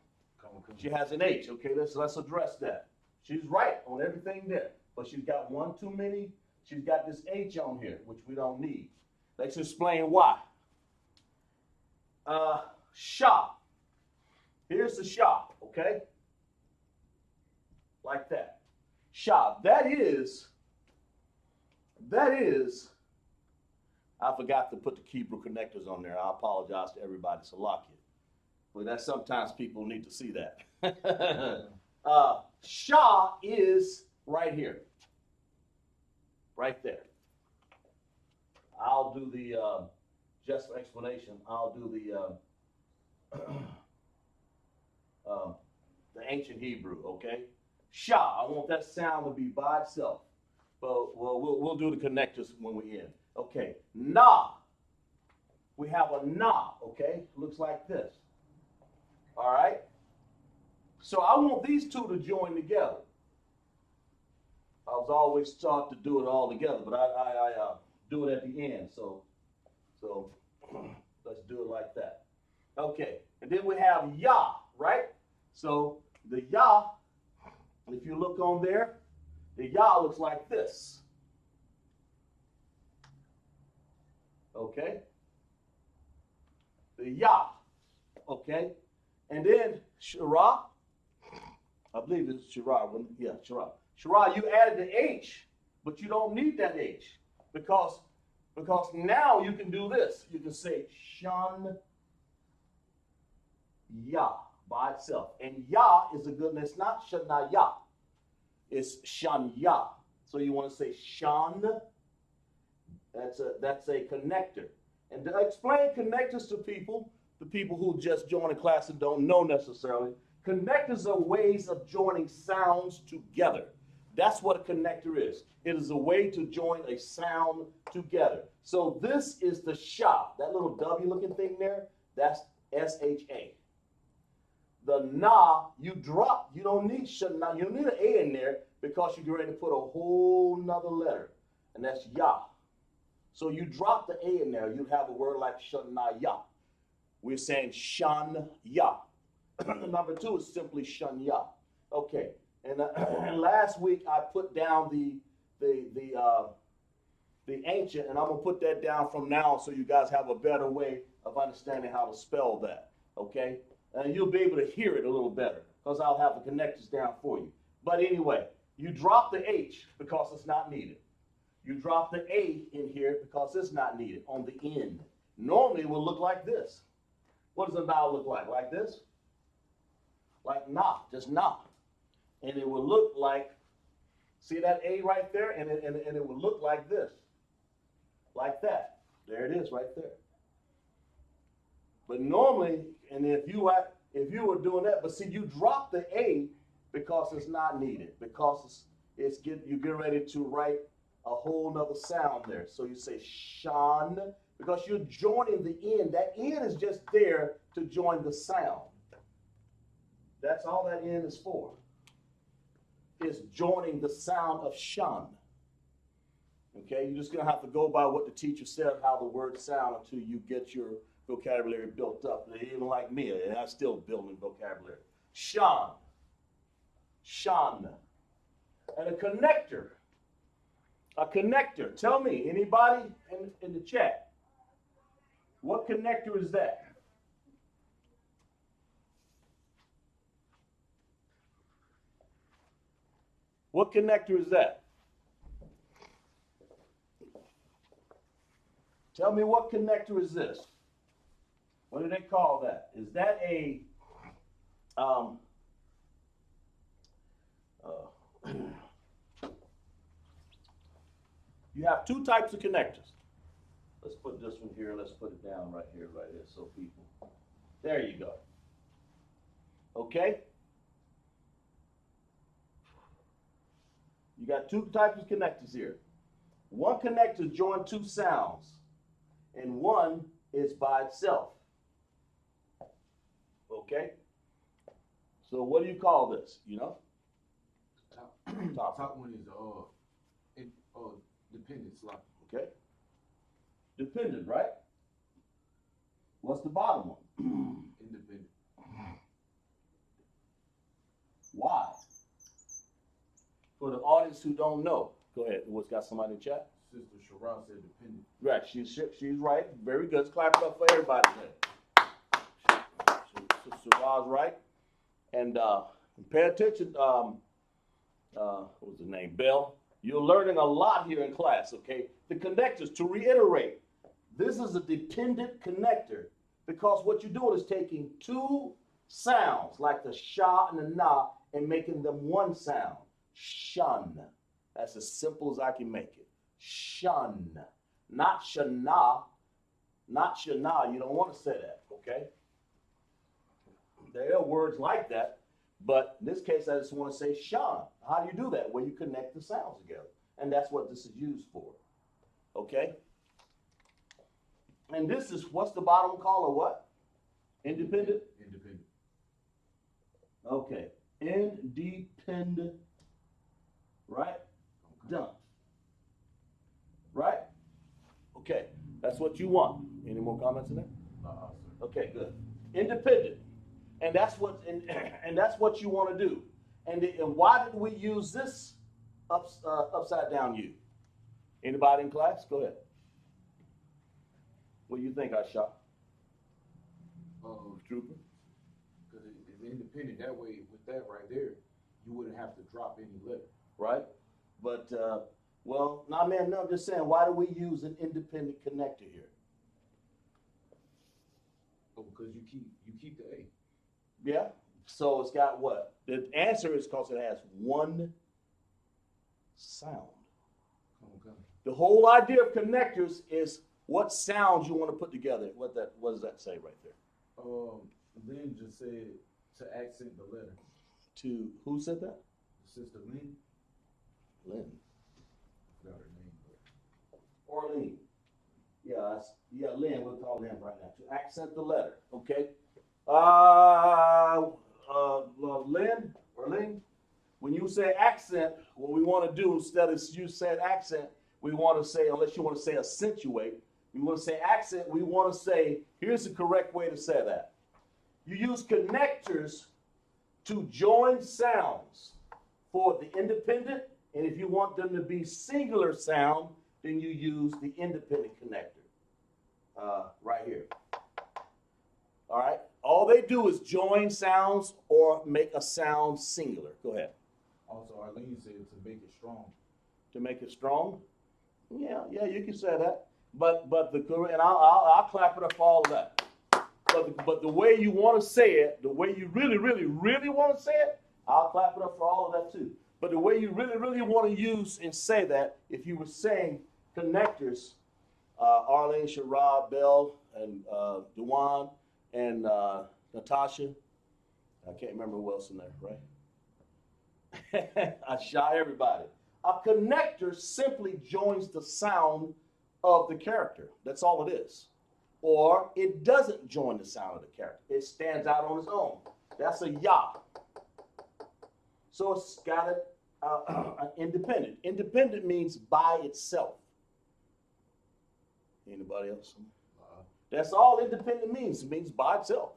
She has an H. Okay, let's address that. She's right on everything there, but she's got one too many. She's got this H on here, which we don't need. Let's explain why. Shah. Here's the Shah, okay? Like that. Shah. That is, I forgot to put the Hebrew connectors on there. I apologize to everybody, Salakia. But that's sometimes people need to see that. Shah is right here. right there. I'll do the, just for explanation, I'll do the ancient Hebrew, okay? Shah, I want that sound to be by itself. But we'll do the connectors when we end. Okay, na. We have a na, okay? Looks like this. All right? So I want these two to join together. I was always taught to do it all together, but I do it at the end. So let's do it like that. Okay, and then we have ya, right? So the ya, if you look on there, the ya looks like this. Okay? The ya. Okay? And then Shara, I believe it's Shara. Yeah, Shara. Shara, you added the H, but you don't need that H because now you can do this. You can say Shan Ya by itself. And Ya is a good, it's not Shanaya. It's Shanya. So you want to say Shan. That's a connector. And to explain connectors to people, the people who just joined a class and don't know necessarily, connectors are ways of joining sounds together. That's what a connector is. It is a way to join a sound together. So this is the sha. That little W looking thing there, that's S-H-A. The na, you drop. You don't need shana. You don't need an A in there because you're ready to put a whole nother letter, and that's ya. So you drop the A in there, you have a word like shanaya. We're saying shan ya. Number two is simply shanya. Okay, and last week I put down the ancient, and I'm gonna put that down from now so you guys have a better way of understanding how to spell that. Okay, and you'll be able to hear it a little better because I'll have the connectors down for you. But anyway, you drop the H because it's not needed. You drop the A in here because it's not needed on the end. Normally it will look like this. What does a na look like? Like this? Like na, just na. And it will look like, see that A right there? And it will look like this. Like that. There it is right there. But normally, and if you were doing that, but see, you drop the A because it's not needed, because you get ready to write a whole nother sound there. So you say shan, because you're joining the N. That N is just there to join the sound. That's all that N is for. Is joining the sound of shan. Okay, you're just gonna have to go by what the teacher said, how the words sound until you get your vocabulary built up. Even like me, and I'm still building vocabulary. Shan. Shan. And a connector. A connector. Tell me, anybody in the chat, what connector is that? What connector is that? Tell me, what connector is this? What do they call that? Is that a you have two types of connectors. Let's put this one here. Let's put it down right here, so people. There you go. Okay? You got two types of connectors here. One connector joins two sounds, and one is by itself. Okay? So what do you call this? You know? Top one is dependent slot. Okay. Dependent, right? What's the bottom one? Independent. Why? For the audience who don't know, go ahead. What's got somebody in chat? Sister Shara said dependent. Right. She's right. Very good. Let's clap it up for everybody there. Shara's right. And pay attention. What was the name? Bell. You're learning a lot here in class, okay? The connectors, to reiterate, this is a dependent connector because what you're doing is taking two sounds, like the sha and the na, and making them one sound. Shun. That's as simple as I can make it. shun, not shana, not shana. You don't want to say that, okay? There are words like that, but in this case, I just want to say shun. How do you do that? Well, you connect the sounds together, and that's what this is used for, okay? And this is, what's the bottom color, what? Independent? Independent. Okay, independent, right? Okay. Done. Right? Okay, that's what you want. Any more comments in there? Sir. Okay, good. Independent, and that's what and that's what you want to do. And why did we use this upside down U? Anybody in class? Go ahead. What do you think, Asha? Trooper? Because it's independent. That way, with that right there, you wouldn't have to drop any letter. Right? But, well, nah, man, no, I'm just saying, why do we use an independent connector here? Oh, because you keep the A. Yeah? So it's got what? The answer is because it has one sound. Okay. The whole idea of connectors is what sounds you want to put together. What does that say right there? Lynn just said to accent the letter. To who said that? Sister Lynn. Lynn. I forgot her name. Orlean. Yeah, Lynn. We'll call Lynn right now. To accent the letter. Okay. Lynn, Orlean. When you say accent, what we want to do instead of you saying accent, we want to say, unless you want to say accentuate, we want to say accent. We want to say, here's the correct way to say that. You use connectors to join sounds for the independent, and if you want them to be singular sound, then you use the independent connector right here. All right? All they do is join sounds or make a sound singular. Go ahead. Also, Arlene said to make it strong. To make it strong? Yeah, you can say that. But and I'll clap it up for all of that. But the way you want to say it, the way you really, really, really want to say it, I'll clap it up for all of that too. But the way you really, really want to use and say that, if you were saying connectors, Arlene, Sherrod, Bell, and Dewan, and Natasha, I can't remember who else in there, right? I shy everybody. A connector simply joins the sound of the character. That's all it is. Or it doesn't join the sound of the character. It stands out on its own. That's a ya. So it's got an independent. Independent means by itself. Anybody else? That's all independent means. It means by itself.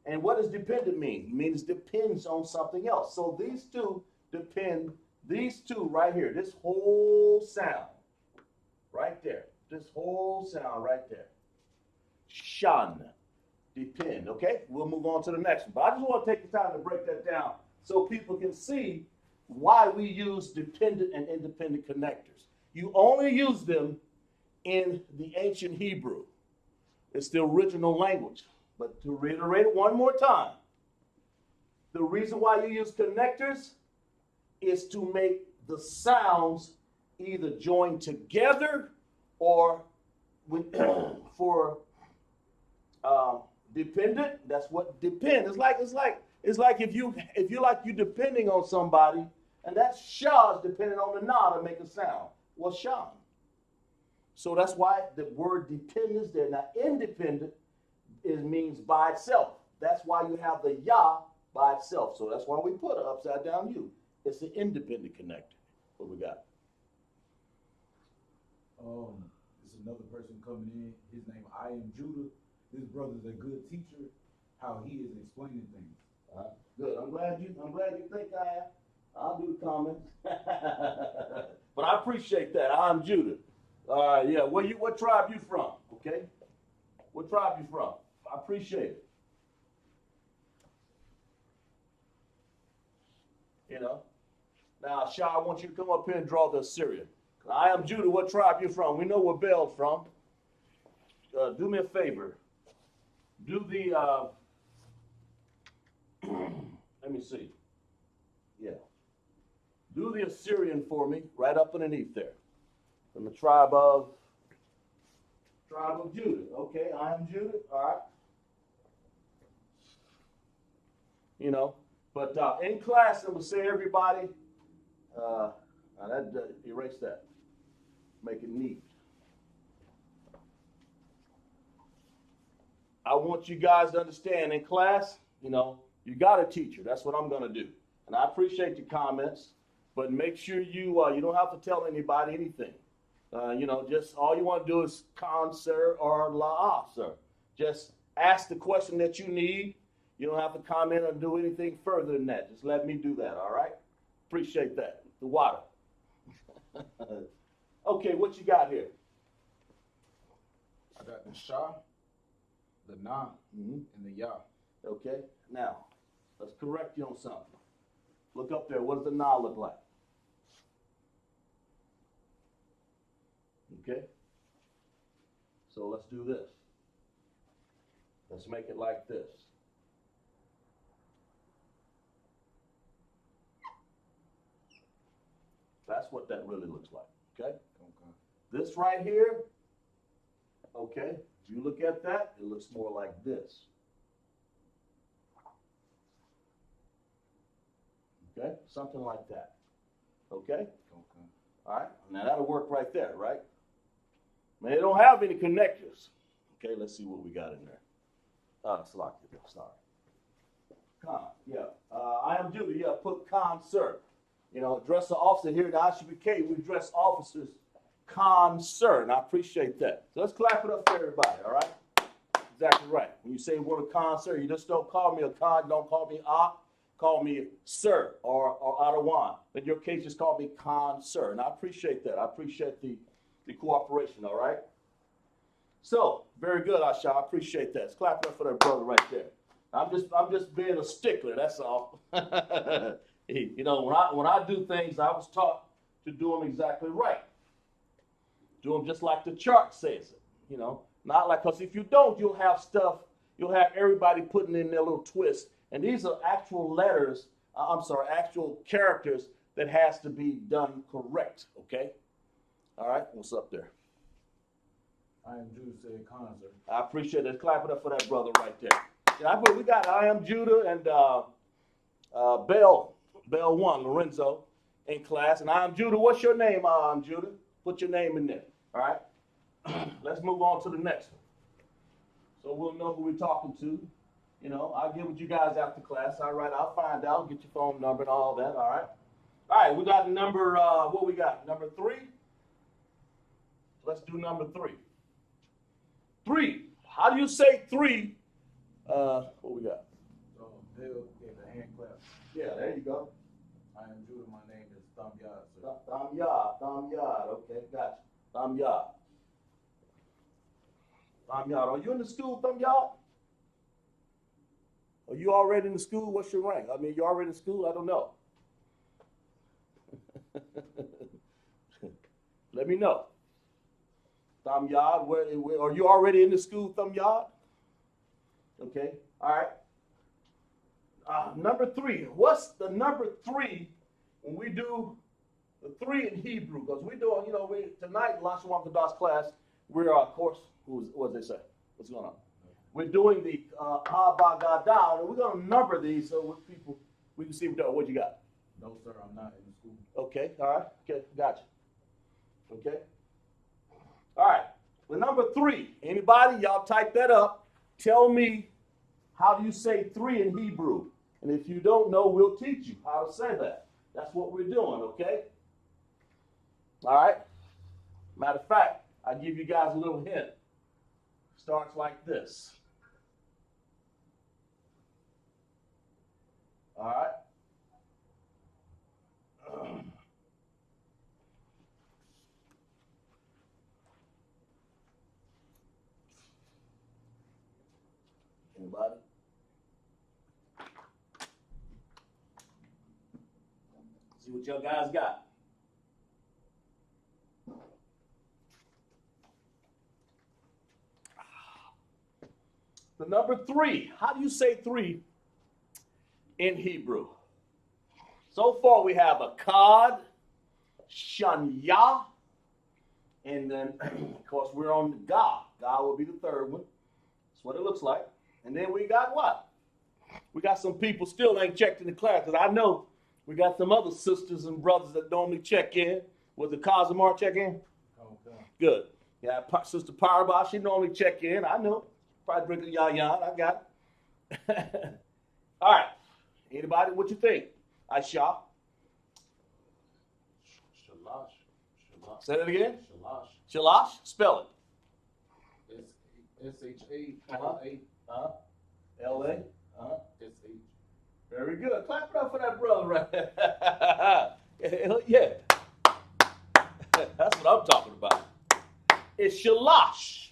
And what does dependent mean? It means depends on something else. So these two depend, these two right here, this whole sound right there, this whole sound right there. Shun, depend, okay? We'll move on to the next one. But I just want to take the time to break that down so people can see why we use dependent and independent connectors. You only use them in the ancient Hebrew. It's the original language. But to reiterate it one more time, the reason why you use connectors is to make the sounds either join together or for dependent. That's what depend. It's like if you depending on somebody, and that shah is dependent on the na to make a sound. Well, shah. So that's why the word depend is there. Now, independent means by itself. That's why you have the ya by itself. So that's why we put an upside down U. It's the independent connector. What we got? It's another person coming in. His name I am Judah. This brother's a good teacher. How he is explaining things. Good. I'm glad you think I am. I'll do the comments. But I appreciate that. I'm Judah. Yeah. What tribe you from? Okay. What tribe you from? I appreciate it. You know. Now, Shah, I want you to come up here and draw the Assyrian. I am Judah. What tribe you from? We know where Bell's from. Do me a favor. Do the, let me see. Yeah. Do the Assyrian for me, right up underneath there. From the tribe of Judah. Okay, I am Judah. All right. You know, but in class, I'm going to say everybody, erase that. Make it neat. I want you guys to understand in class, you know, you got a teacher. That's what I'm going to do. And I appreciate your comments, but make sure you don't have to tell anybody anything. You know, just all you want to do is con, sir, or la, sir. Just ask the question that you need. You don't have to comment or do anything further than that. Just let me do that, all right? Appreciate that. The water. Okay, what you got here? I got the Shah, the Na, and the Yah. Okay, now, let's correct you on something. Look up there. What does the Na look like? Okay? So let's do this. Let's make it like this. That's what that really looks like. Okay? This right here, okay, if you look at that, it looks more like this. Okay? Something like that. Okay? All right? Now that'll work right there, right? Now they don't have any connectors. Okay, let's see what we got in there. Sorry. Con, yeah. I am Judah. Yeah, put con, sir. You know, address the officer here at the Isupk. We address officers con, sir, and I appreciate that. So let's clap it up for everybody, all right? Exactly right. When you say the word con, sir, you just don't call me a con, don't call me call me sir or Adawan. In your case, just call me con, sir, and I appreciate that. I appreciate the cooperation, all right? So, very good, Asha. I appreciate that. Let's clap it up for that brother right there. I'm just being a stickler, that's all. You know, when I do things, I was taught to do them exactly right. Do them just like the chart says it, you know. Not like, because if you don't, you'll have everybody putting in their little twist. And these are actual letters, actual characters that has to be done correct, okay? All right, what's up there? I am Judah, said con, sir. I appreciate it. Clap it up for that brother right there. Yeah, we got I am Judah and Bell 1, Lorenzo, in class. And I am Judah. What's your name, I am Judah? Put your name in there. All right? Let's move on to the next one. So we'll know who we're talking to. You know, I'll get with you guys after class. All right, I'll find out, get your phone number and all that. All right? All right, we got number, what we got? Number 3? Let's do number 3. 3. How do you say 3? What we got? Bill gave a hand clap. Yeah, there you go. I am Judah. My name is Thumb Yad, sir. Thumb Yad. Okay, gotcha. Thumb Yad. Are you in the school, Thumb Yad? Are you already in the school? What's your rank? I mean, you already in school? I don't know. Let me know. Thumb Yad, where are you already in the school, Thumb Yad? Okay, all right. Number 3. What's the number 3 when we do the 3 in Hebrew? Because we do, you know, tonight, Lashawam Kadas class, we're, of course, what did they say? What's going on? We're doing the Habagadah, and we're going to number these so we can see what you got. No, sir, I'm not in the school. Okay, all right. Okay, gotcha. Okay. All right. Well, number 3. Anybody? Y'all type that up. Tell me, how do you say 3 in Hebrew? And if you don't know, we'll teach you how to say that. That's what we're doing, okay? All right. Matter of fact, I'll give you guys a little hint. Starts like this. All right. Anybody? See what y'all guys got. The number 3. How do you say 3 in Hebrew? So far we have a Akkad, Shanya, And then, of course, we're on God. God will be the third one. That's what it looks like. And then we got what? We got some people still ain't checked in the class, because I know we got some other sisters and brothers that normally check in. Was the Cosmar check in? Okay. Good. Yeah, Sister Parabah, she normally check in. I know. Probably drink a yan. I got it. All right. Anybody, what you think? Aisha? Shalash. Say that again? Shalash. Shalash? Spell it. S-H-A-L-A. L-A? S-H. Very good. Clap it up for that brother right there. Yeah. That's what I'm talking about. It's Shalash.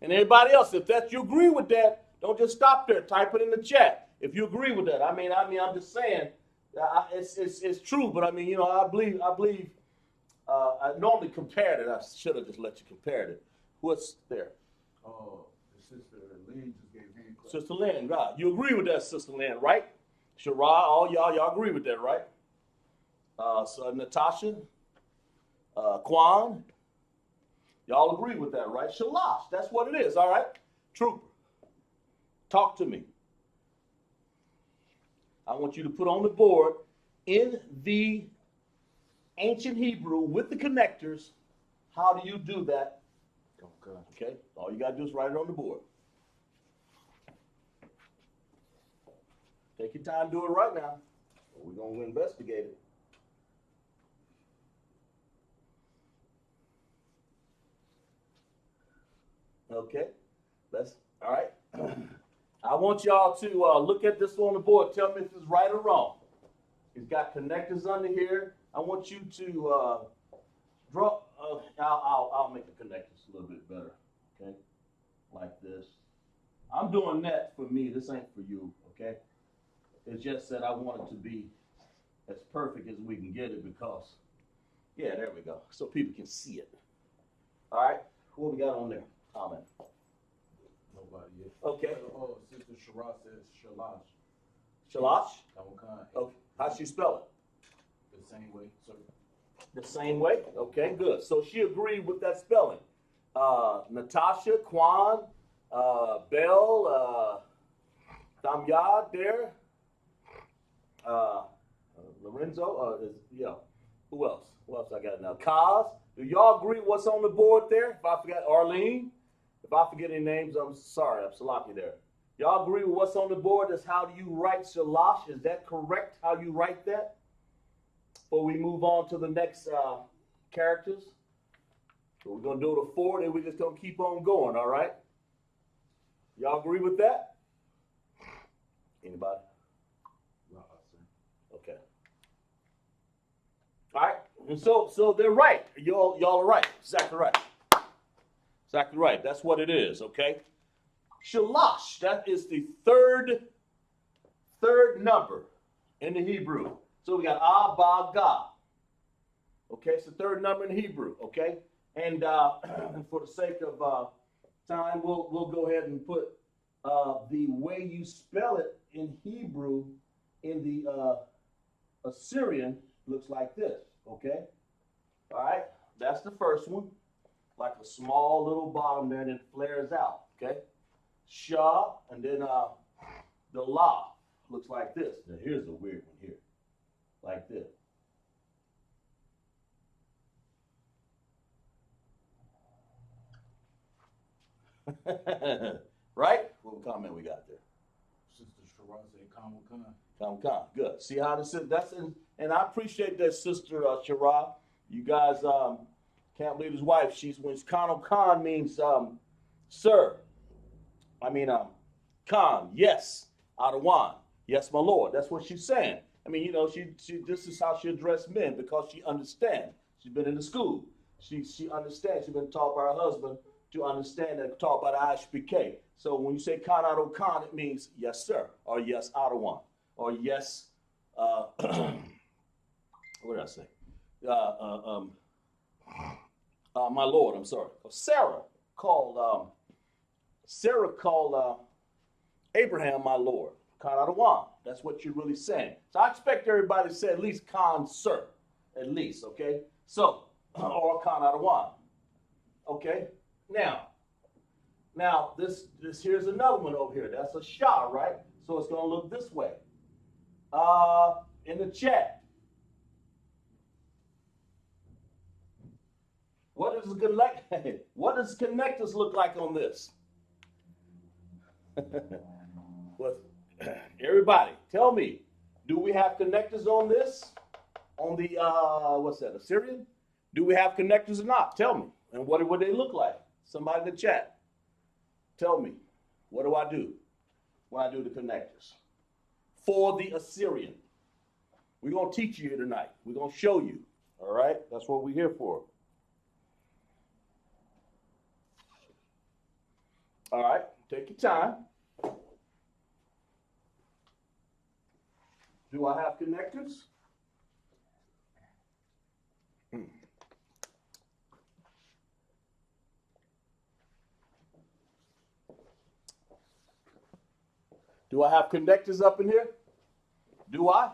And everybody else, if that you agree with that, don't just stop there. Type it in the chat if you agree with that. I mean, I'm just saying, it's true. But I mean, you know, I believe. I normally compared it. I should have just let you compare it. What's there? Oh, the Sister Lynn just gave hand clap. Sister Lynn, right? You agree with that, Sister Lynn, right? Shara, all y'all agree with that, right? So Natasha, Kwan, y'all agree with that, right? Shalash, that's what it is, all right? Trooper, talk to me. I want you to put on the board in the ancient Hebrew with the connectors. How do you do that? Okay, all you got to do is write it on the board. Take your time, do it right now. We're going to investigate it. Okay, all right. I want y'all to look at this on the board. Tell me if it's right or wrong. It's got connectors under here. I want you to draw. I'll make the connectors a little bit better. Okay, like this. I'm doing that for me. This ain't for you. Okay. It's just that I want it to be as perfect as we can get it because, yeah, there we go. So people can see it. All right. What we got on there? Comment. Nobody yet. Okay. Oh, Sister Shara says Shalash. Shalash? Oh, How'd she spell it? the same way, sir. The same way? Okay, good. So she agreed with that spelling. Natasha, Kwan, Bell, Damyad there. Lorenzo, who else? Who else I got now? Kaz. Do y'all agree what's on the board there? If I forgot Arlene, if I forget any names, I'm sorry. I'm Salaki there. Y'all agree with what's on the board? That's how do you write Shalash? Is that correct? How you write that? Before we move on to the next characters. So we're gonna do it a 4, then we're just gonna keep on going. All right? Y'all agree with that? Anybody? Okay. All right. And so they're right. Y'all are right. Exactly right. Exactly right. That's what it is. Okay. Shalash. That is the third number in the Hebrew. So we got Abba. Okay. It's the third number in Hebrew. Okay. And for the sake of time, we'll go ahead and put the way you spell it in Hebrew in the Assyrian looks like this, okay? All right, that's the first one, like a small little bottom there, and it flares out, okay? Shah, and then the La looks like this. Now here's a weird one here, like this. Right? What comment we got there? Sister Shara said Khan. Good. See how this is? And I appreciate that, Sister Shara. You guys can't believe his wife. When Khan means sir. I mean Khan, yes, Adawan, yes, my Lord. That's what she's saying. I mean, you know, she this is how she addressed men because she understands. She's been in the school. She understands. She's been taught by her husband to understand and taught by the Isupk. So when you say Khan Adawan, it means yes, sir, or yes, Adawan. Or yes, what did I say? My Lord, I'm sorry. Sarah called Abraham my Lord. Khan Adawan. That's what you're really saying. So I expect everybody to say at least Khan sir, at least, okay? So, or Khan Adawan. Okay. Now this here's another one over here. That's a Shar, right? So it's gonna look this way. In the chat, what does what does connectors look like on this? What? Everybody, tell me, do we have connectors on this? On the what's that? Assyrian? Do we have connectors or not? Tell me. And what would they look like? Somebody in the chat, tell me. What do I do when I do the connectors for the Assyrian? We're gonna teach you here tonight. We're gonna show you. All right, that's what we're here for. All right, take your time. Do I have connectors? Do I have connectors up in here? Do I?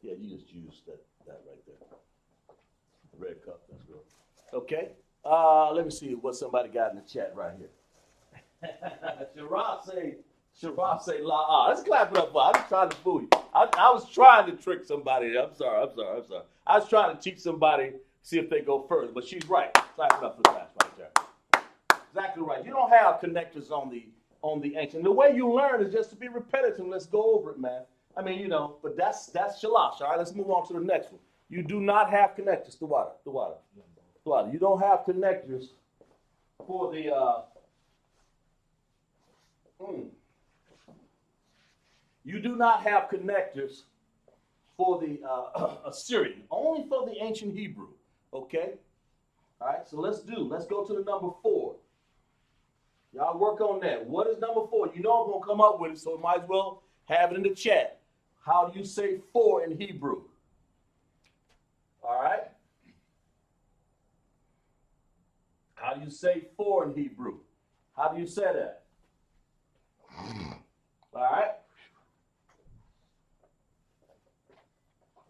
Yeah, you just use that right there. The red cup, that's good. Okay. Let me see what somebody got in the chat right here. Sharaf say la. Let's clap it up for. I was trying to fool you. I was trying to trick somebody. I'm sorry. I was trying to teach somebody, see if they go further. But she's right. Clap it up for the class right there. Exactly right. You don't have connectors on the ancient. The way you learn is just to be repetitive. Let's go over it, man. I mean, you know, but that's shalash. All right, let's move on to the next one. You do not have connectors. The water. You don't have connectors for the You do not have connectors for the Assyrian, only for the ancient Hebrew. Okay? All right, so let's go to the number 4. Y'all work on that. What is number 4? You know I'm going to come up with it, so might as well have it in the chat. How do you say 4 in Hebrew? All right? How do you say 4 in Hebrew? How do you say that? All right?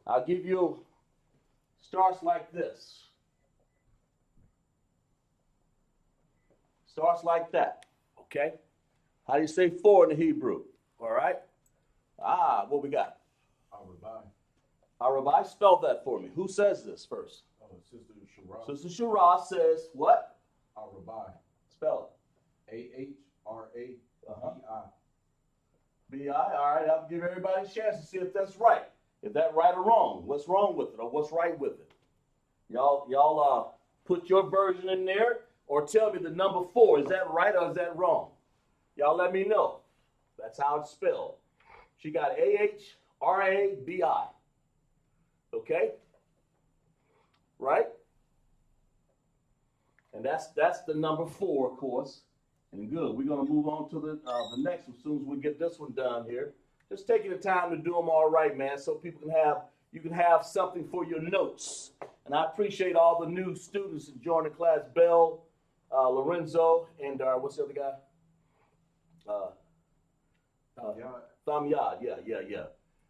I'll give you, starts like this. Starts like that, okay? How do you say 4 in the Hebrew? All right? What we got? Arabai, spell that for me. Who says this first? Sister Shara. Sister Shara says what? Arabai. Spell it. Ahrabi. B-I, all right, I'll give everybody a chance to see if that's right. Is that right or wrong? What's wrong with it or what's right with it? Y'all put your version in there or tell me the number 4. Is that right or is that wrong? Y'all let me know. That's how it's spelled. She got Ahrabi. Okay? Right? And that's the number 4, of course. And good. We're going to move on to the next one as soon as we get this one done here. Just taking the time to do them all right, man, so people you can have something for your notes. And I appreciate all the new students that joined the class. Bell, Lorenzo, and what's the other guy? Thamyad.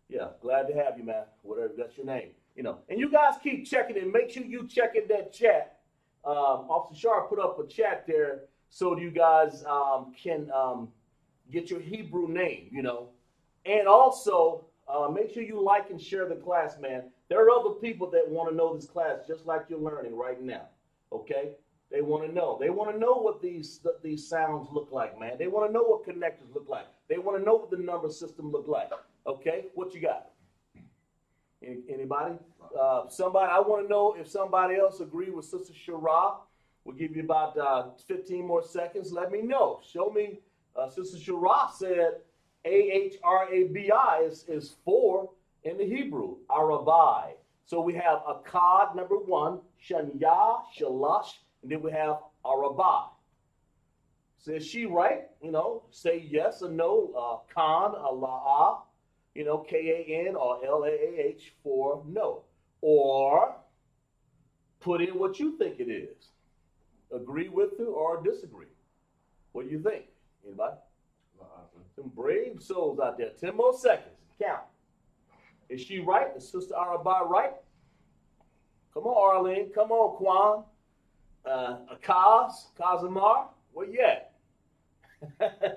Yeah. Glad to have you, man. Whatever, that's your name. You know, and you guys keep checking it. Make sure you check in that chat. Officer Shar put up a chat there so you guys can get your Hebrew name, you know. And also, make sure you like and share the class, man. There are other people that want to know this class just like you're learning right now, okay? They want to know. They want to know what these sounds look like, man. They want to know what connectors look like. They want to know what the number system look like, okay? What you got? Anybody? Somebody? I want to know if somebody else agree with Sister Shara. We'll give you about 15 more seconds. Let me know. Show me. Sister Shara said Ahrabi is 4 in the Hebrew, Arabai. So we have Akkad, number 1, Shanya, Shalash, and then we have Arabai. Says she right? You know, say yes or no. Khan, Allah, you know, K-A-N or L-A-A-H for no. Or put in what you think it is. Agree with it or disagree. What do you think? Anybody? Some brave souls out there. 10 more seconds. Count. Is she right? Is Sister Arabai right? Come on, Arlene. Come on, Kwan. Kazimar, where you at?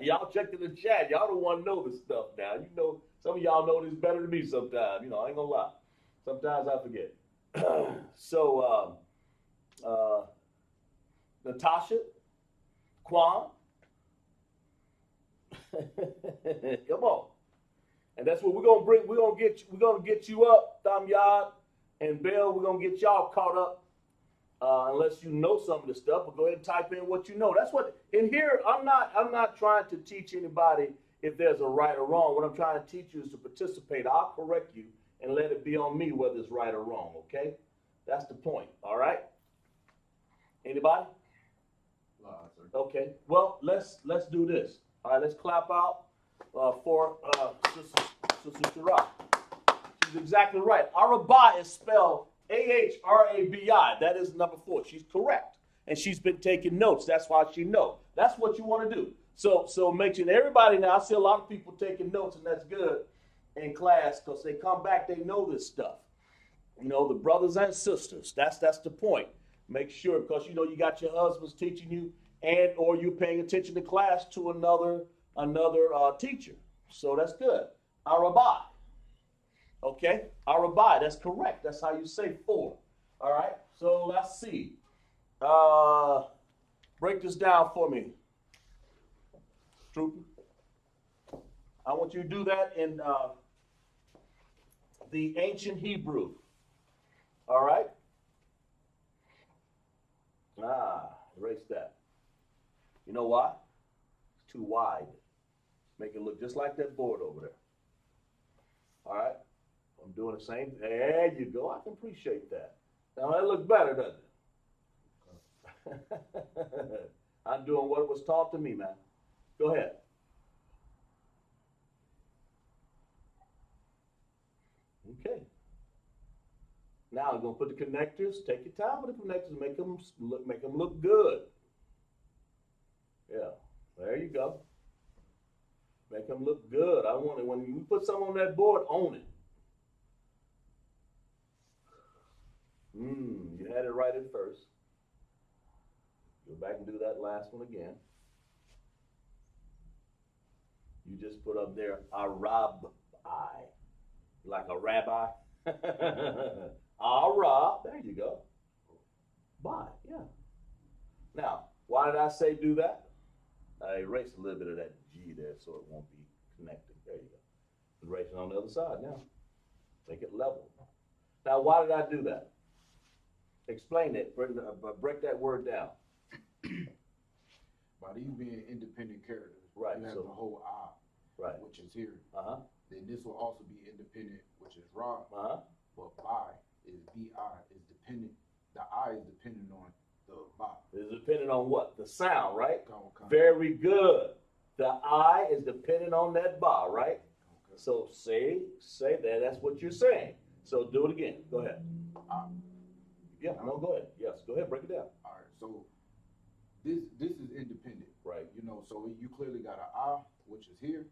Y'all check in the chat. Y'all don't want to know this stuff now. You know, some of y'all know this better than me sometimes. You know, I ain't gonna lie. Sometimes I forget. So, Natasha, Kwan, come on. And that's what we're gonna bring. We're gonna get you up, Thamyad and Bill. We're gonna get y'all caught up. Unless you know some of the stuff, but go ahead and type in what you know. That's what in here. I'm not trying to teach anybody if there's a right or wrong. What I'm trying to teach you is to participate. I'll correct you and let it be on me whether it's right or wrong. Okay, that's the point. All right. Anybody? Okay. Well, let's do this. All right. Let's clap out for Sister Shara. She's exactly right. Arabai is spelled Ahrabi. That is number 4. She's correct. And she's been taking notes. That's why she knows. That's what you want to do. So make sure everybody now, I see a lot of people taking notes, and that's good in class because they come back, they know this stuff. You know, the brothers and sisters. That's the point. Make sure, because you know you got your husbands teaching you and or you're paying attention to class to another teacher. So that's good. Arabai. Okay, Arabai, that's correct. That's how you say 4. All right, so let's see. Break this down for me, Trooper. I want you to do that in the ancient Hebrew. All right? Erase that. You know why? It's too wide. Make it look just like that board over there. All right? I'm doing the same. There you go. I can appreciate that. Now that looks better, doesn't it? I'm doing what was taught to me, man. Go ahead. Okay. Now I'm gonna put the connectors. Take your time with the connectors. Make them look good. Yeah. There you go. Make them look good. I want it when you put something on that board. Own it. You had it right at first. Go back and do that last one again. You just put up there Arabi, like a rabbi. Arab, there you go. Bye, yeah. Now, why did I say do that? I erased a little bit of that G there so it won't be connected. There you go. Erase it on the other side now. Make it level. Now, why did I do that? Explain it. Break that word down. By these being independent characters, right? You have the whole I, right, which is here. Then this will also be independent, which is Ra. But by is bi is dependent. The I is dependent on the ba. It's dependent on what? The sound, right? Okay. Very good. The I is dependent on that ba, right? Okay. So say that. That's what you're saying. So do it again. Go ahead. Yeah, no, go ahead. Yes, go ahead. Break it down. All right. So this is independent, right? You know, so you clearly got an I, which is here.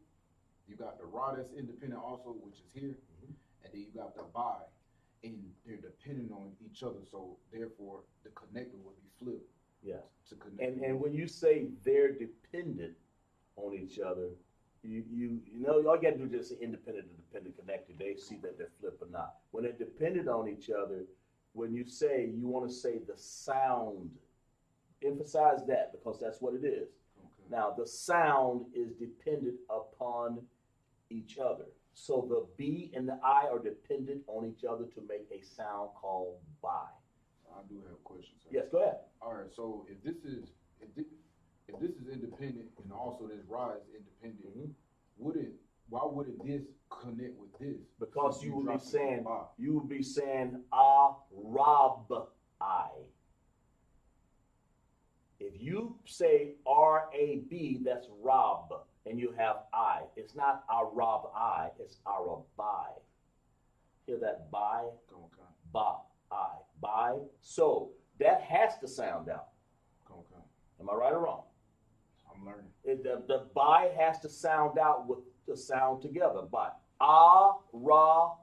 You got the Ra that's independent also, which is here, and then you got the Bi, and they're dependent on each other. So therefore, the connector would be flipped. Yes. To connect. And when you say they're dependent on each other, you know all you got to do is just say independent and dependent connected. They see that they're flipped or not. When they're dependent on each other, when you say you want to say the sound, emphasize that because that's what it is. Okay. Now the sound is dependent upon each other. So the B and the I are dependent on each other to make a sound called bi. I do have questions. Sir. Yes, go ahead. All right. So if this is independent and also this Ra is independent, why wouldn't this connect with this? Because you would be saying Arab I. If you say R-A-B, that's Rab, and you have I. It's not Arab I, it's Arabai. Hear that? By, ba, I. By. So that has to sound out. Okay. Am I right or wrong? I'm learning. The by has to sound out with the sound together. By. Arabai.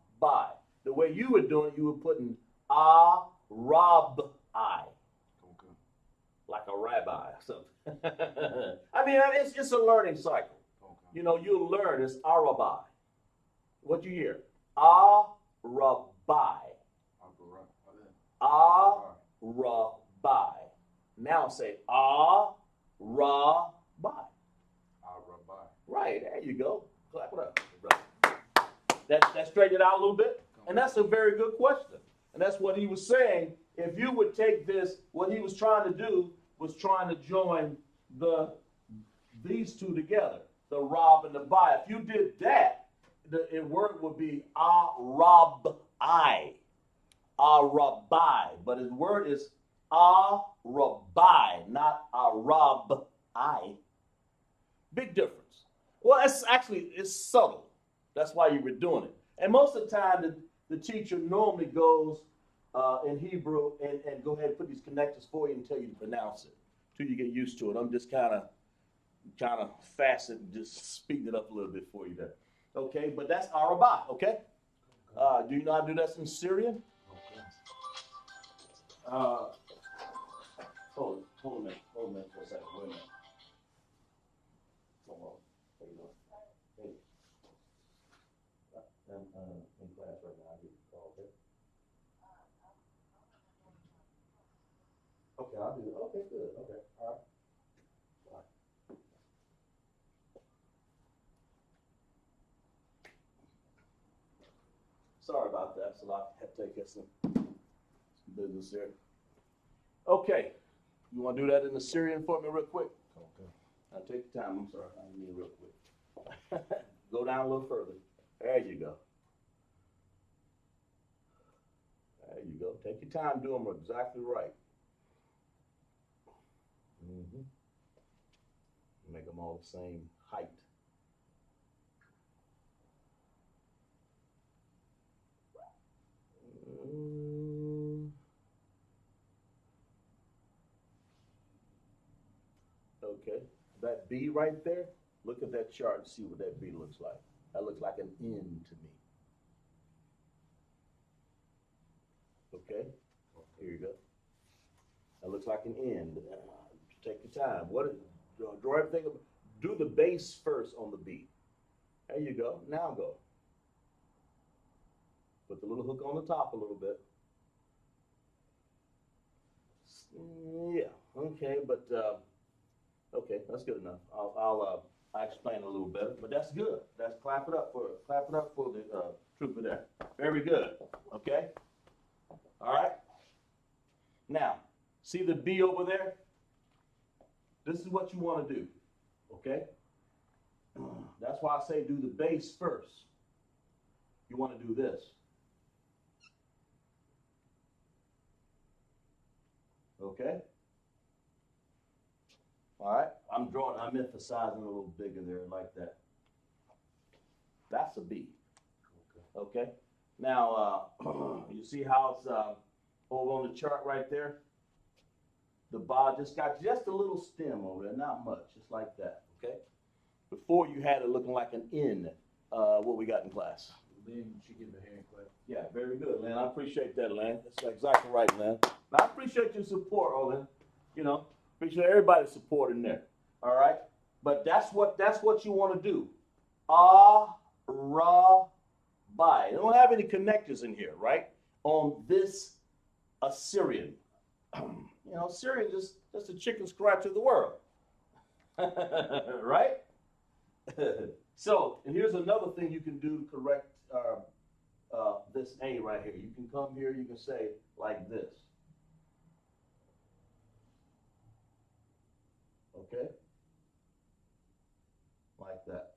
The way you were doing it, you were putting Arabi, Okay. like a rabbi or something. I mean, it's just a learning cycle. Okay. You know, you'll learn it's Arabi. What you hear? Arabi. Arabi. Now say Arabi. Right, there you go. Clap it up. That straightened it out a little bit? And that's a very good question. And that's what he was saying. If you would take this, what he was trying to do was trying to join these two together, the Rab and the Bi. If you did that, the word would be Arabi. Arabi. But his word is Arabi, not Arabi. Big difference. Well, it's subtle. That's why you were doing it. And most of the time, the teacher normally goes in Hebrew and go ahead and put these connectors for you and tell you to pronounce it till you get used to it. I'm just kind of fast and just speeding it up a little bit for you there. Okay, but that's Arabi, okay? Do you know how to do that in Syrian? Okay. Hold a minute for a second. Wait a minute. Hold on. There you go. Hey. I'm in class right now. I get the call, okay? Okay, I'll do it. Okay, good. Okay, all right. Sorry about that. So I had to take some business here. Okay, you want to do that in the Syrian for me real quick? Okay. I'll take your time. I'm sorry. I need it real quick. Go down a little further. There you go. There you go. Take your time. Do them exactly right. Make them all the same height. Okay, that B right there, look at that chart and see what that B looks like. That looks like an N to me. Okay, here you go. That looks like an N. Take your time. Draw everything up. Do the base first on the B. There you go. Now go. Put the little hook on the top a little bit. Yeah. Okay, but okay, that's good enough. I'll explain a little better, but that's good. That's clap it up for the trooper there. Very good. Okay. All right. Now, see the B over there? This is what you want to do. Okay. That's why I say do the base first. You want to do this. Okay. All right. I'm emphasizing a little bigger there like that. That's a B. Okay. Now, you see how it's over on the chart right there? The bar just got just a little stem over there, not much, just like that, okay? Before you had it looking like an N, what we got in class. Lynn, she give a hand clap. Yeah, very good, Lynn. I appreciate that, Lynn. That's exactly right, Lynn. Now, I appreciate your support, Olin. You know, appreciate everybody's support in there, all right? But that's what you want to do. Arabi. They don't have any connectors in here, right? On this Assyrian. You know, Syrian is just a chicken scratch of the world. Right? So, and here's another thing you can do to correct this A right here. You can come here, you can say like this. Okay? Like that.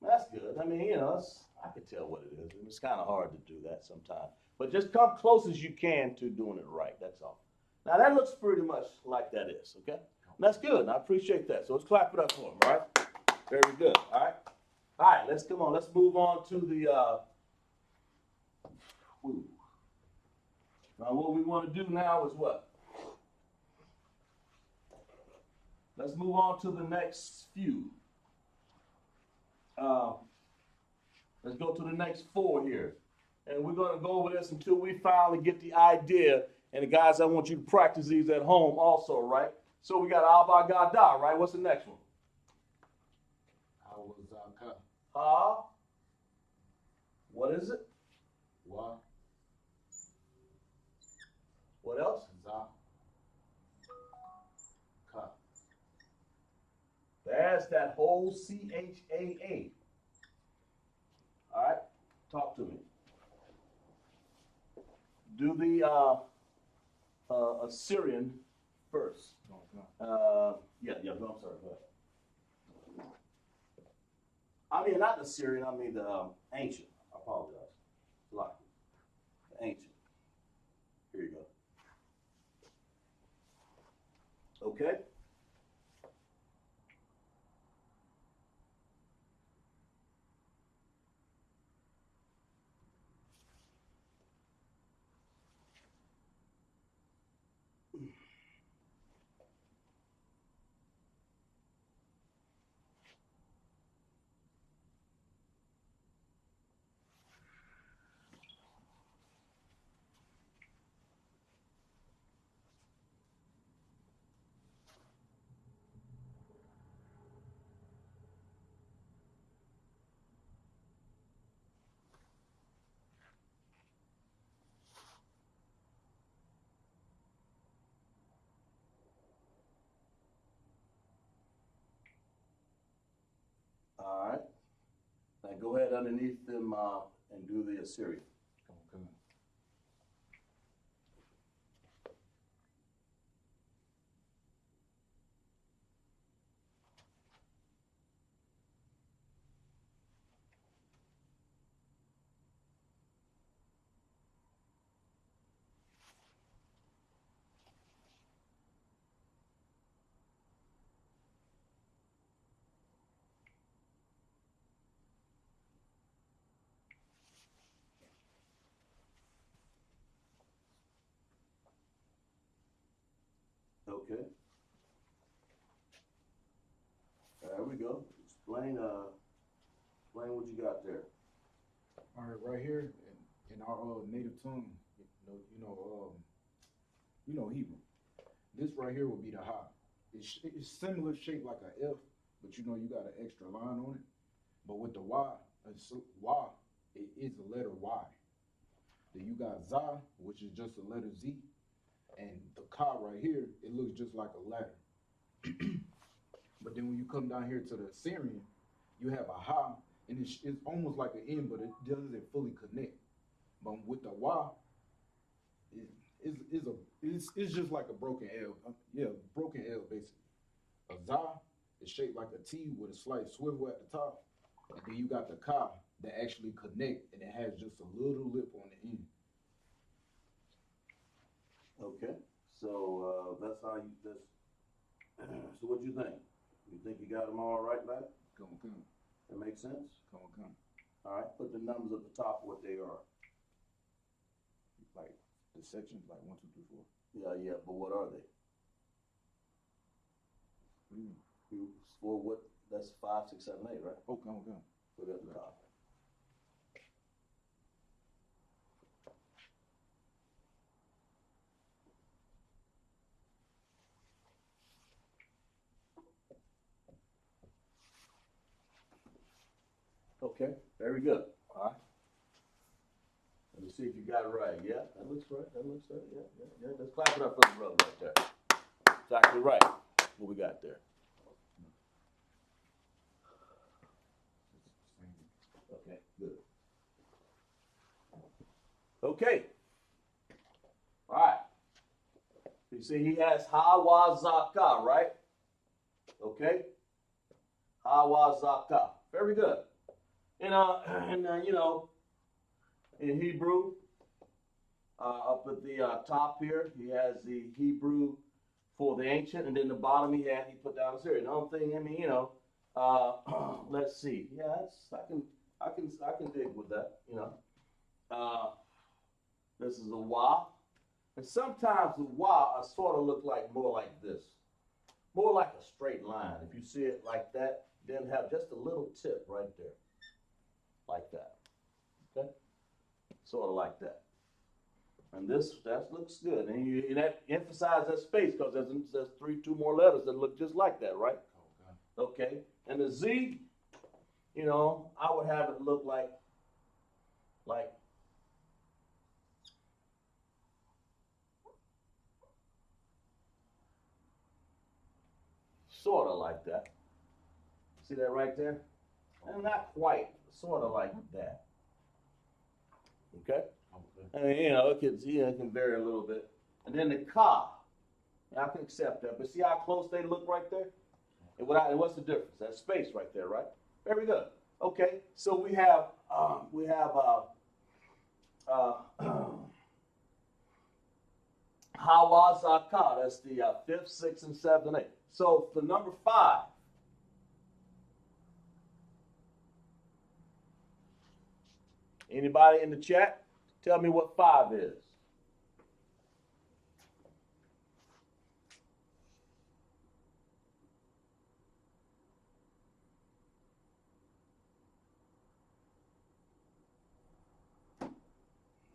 That's good. I mean, you know, I can tell what it is. It's kind of hard to do that sometimes. But just come close as you can to doing it right. That's all. Now, that looks pretty much like that is, okay? And that's good. And I appreciate that. So let's clap it up for him, all right? Very good, all right? All right, let's move on to the, Now, what we want to do now is what? Let's move on to the next few. Let's go to the next 4 here. And we're going to go over this until we finally get the idea. And guys, I want you to practice these at home also, right? So we got Abagada, right? What's the next one? Awazaka. Ha. What is it? Wa. What else? Za. Ka. There's that whole CHAA. All right, talk to me. Do the Assyrian first. Yeah, I'm sorry, go ahead. I mean, not the Assyrian, I mean the ancient. I apologize. Like the ancient. Here you go. Okay? All right. Now go ahead underneath them and do the Assyrian. Come. Okay. There we go. Explain what you got there. All right, right here in our native tongue, you know Hebrew. This right here will be the ha. It's similar shape like a F, but you got an extra line on it. But with the Y, it is a letter Y. Then you got za, which is just a letter Z, and the ka right here, it looks just like a ladder. But then when you come down here to the Assyrian, you have a ha, and it's almost like an N, but it doesn't fully connect. But with the Y, it's just like a broken L. Broken L basically. A za is shaped like a T with a slight swivel at the top, and then you got the ka that actually connect, and it has just a little lip on the end. Okay. So that's how you just. So what you think? You think you got them all right, lad? Come. That makes sense? Come. All right. Put the numbers at the top of what they are. Like the sections, like 1, 2, 3, 4. Yeah. But what are they? What do you mean? For what? That's 5, 6, 7, 8, right? Oh, come. Put it at the top. Okay, very good. All right. Let me see if you got it right. Yeah, that looks right. Yeah. Let's clap it up for the brother right there. Exactly right. What we got there? Okay, good. Okay. All right. You see, he has Hawazaka, right? Okay. Hawazaka. Very good. In Hebrew, up at the top here, he has the Hebrew for the ancient, and then the bottom he put down the Syrian. Another thing, let's see. Yeah, I can dig with that. This is a wa, and sometimes the wa sort of look like more like this, more like a straight line. If you see it like that, then have just a little tip right there. like that. Okay, sort of like that. And that looks good. And that emphasize that space because there's two more letters that look just like that, right? Okay. And the Z, I would have it look like sort of like that. See that right there? And not quite, sort of like that. Okay? And it can vary a little bit. And then the ka, I can accept that. But see how close they look right there? And what's the difference? That space right there, right? Very good. Okay, so we have Hawazaka. That's the 5th, 6th, and 7th, and 8th. So for number 5, anybody in the chat, tell me what 5 is.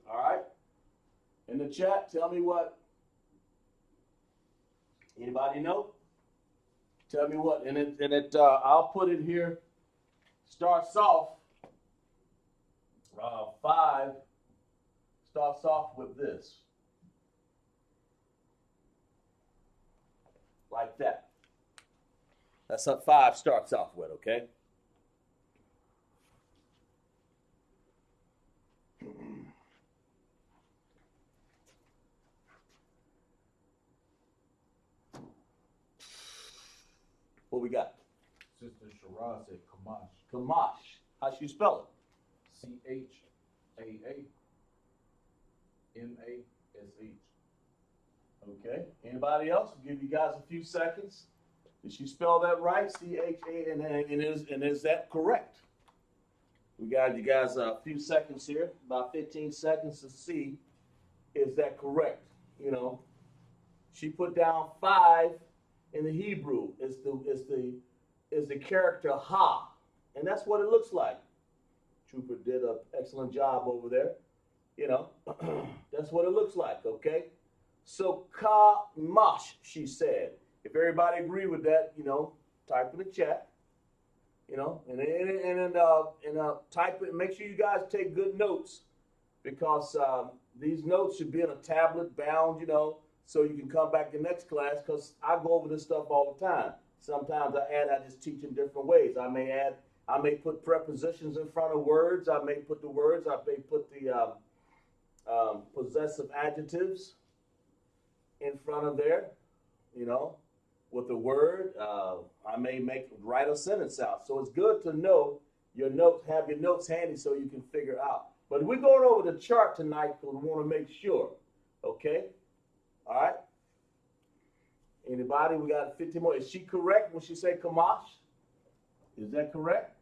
All right. In the chat, tell me what. Anybody know? Tell me what. And I'll put it here. Starts off. 5 starts off with this. Like that. That's what 5 starts off with, okay? What we got? Sister Shara said Kamash. Kamash. How should you spell CHAAMASH. Okay. Anybody else? We'll give you guys a few seconds. Did she spell that right? C-H-A, and is that correct? We got you guys a few seconds here, about 15 seconds to see is that correct. She put down 5 in the Hebrew is the character ha, and that's what it looks like. Trooper did an excellent job over there. That's what it looks like. Okay, so kamash, she said. If everybody agree with that, type in the chat. And type it. Make sure you guys take good notes because these notes should be in a tablet bound, so you can come back to next class because I go over this stuff all the time. Sometimes I just teach in different ways. I may put prepositions in front of words. I may put the words. I may put the possessive adjectives in front of there, with the word. I may write a sentence out. So it's good to know your notes, have your notes handy so you can figure out. But we're going over the chart tonight because we want to make sure. Okay? All right? Anybody? We got 15 more. Is she correct when she said Kamash? Is that correct?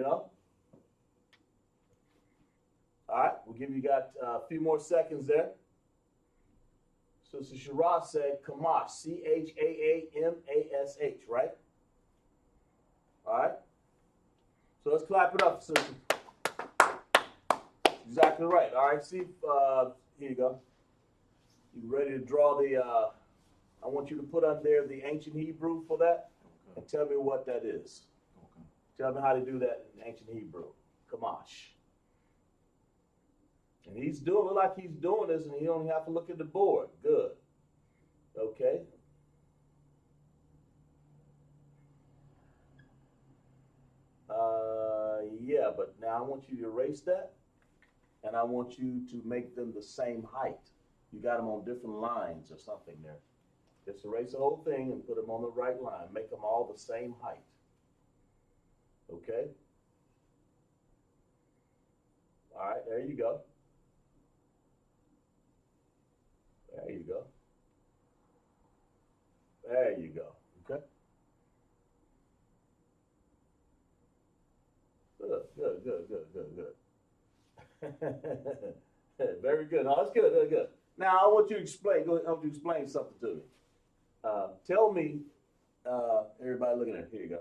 All right. We'll give you a few more seconds there. So Shara said Kamash, C-H-A-A-M-A-S-H, right? All right. So let's clap it up, sister. Exactly right. All right. See, here you go. You ready to draw I want you to put on there the ancient Hebrew for that, and tell me what that is. Okay. Tell me how to do that in ancient Hebrew. Kamash. And he's look like he's doing this, and he don't have to look at the board. Good. Okay. Yeah, but now I want you to erase that, and I want you to make them the same height. You got them on different lines or something there. Just erase the whole thing and put them on the right line. Make them all the same height. Okay? All right, there you go. There you go. There you go. Okay? Good. Very good. No, that's good. That's good. Now I want you to explain. I want you to explain something to me. Tell me everybody looking at it. Here you go.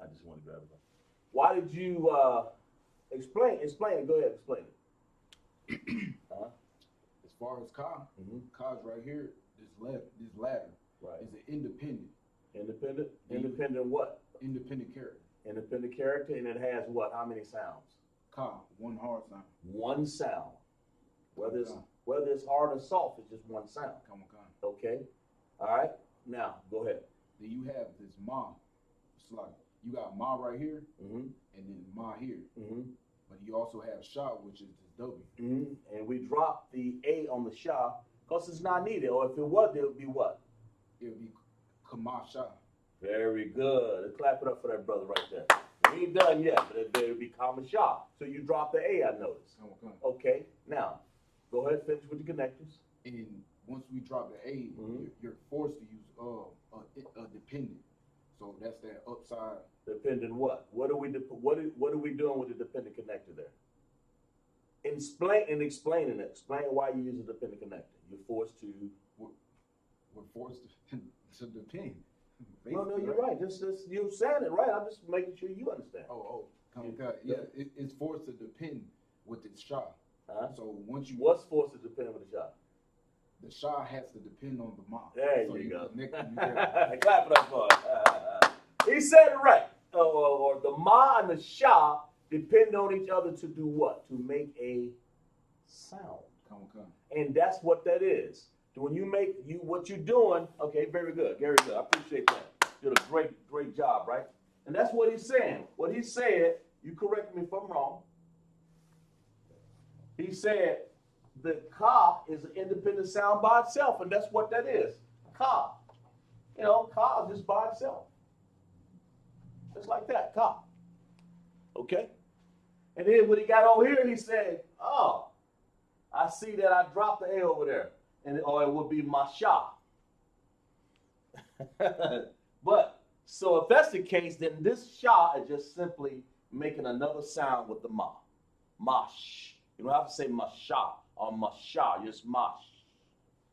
I just want to grab it. Why did you explain it? Go ahead, explain it. As far as Ka, Ka's right here. This ladder Right. is an independent. Independent? Independent what? Independent character. Independent character, and it has what? How many sounds? Ka, one hard sound. One sound. Whether it's hard or soft, it's just one sound. Come on. Okay. All right. Now go ahead. Then you have this ma. It's like you got ma right here, Mm-hmm. and then ma here. Mm-hmm. But you also have sha, which is this W. Mm-hmm. And we drop the A on the sha because it's not needed. Or if it was, it would be what? It would be kama sha. Very good. Let's clap it up for that brother right there. We ain't done yet, but it would be comma sha. So you drop the A, I noticed. Come on. Okay. Now, go ahead, finish with the connectors. And once we drop the A, you're forced to use a dependent. So that's that upside. Dependent what? What are we doing with the dependent connector there? Explaining it. Explain why you use a dependent connector. You're forced to. We're forced to depend. No, you're right. Just you saying it right. I'm just making sure you understand. Yeah, it's forced to depend with its sha. So once you what's forced to depend with the sha? The sha has to depend on the ma. There so you go. Clap it up for it. He said it right. Or the ma and the sha depend on each other to do what? To make a sound. Come. And that's what that is. When you what you're doing, okay, very good. I appreciate that. You did a great job, right? And that's what he's saying. What he said, you correct me if I'm wrong. He said the ka is an independent sound by itself, and that's what that is. Ka. Ka just by itself. Just like that, ka. Okay? And then when he got over here, he said, oh, I see that I dropped the A over there. Or it would be masha. But, so if that's the case, then this sha is just simply making another sound with the ma. Mash. You don't have to say masha or masha, just mash.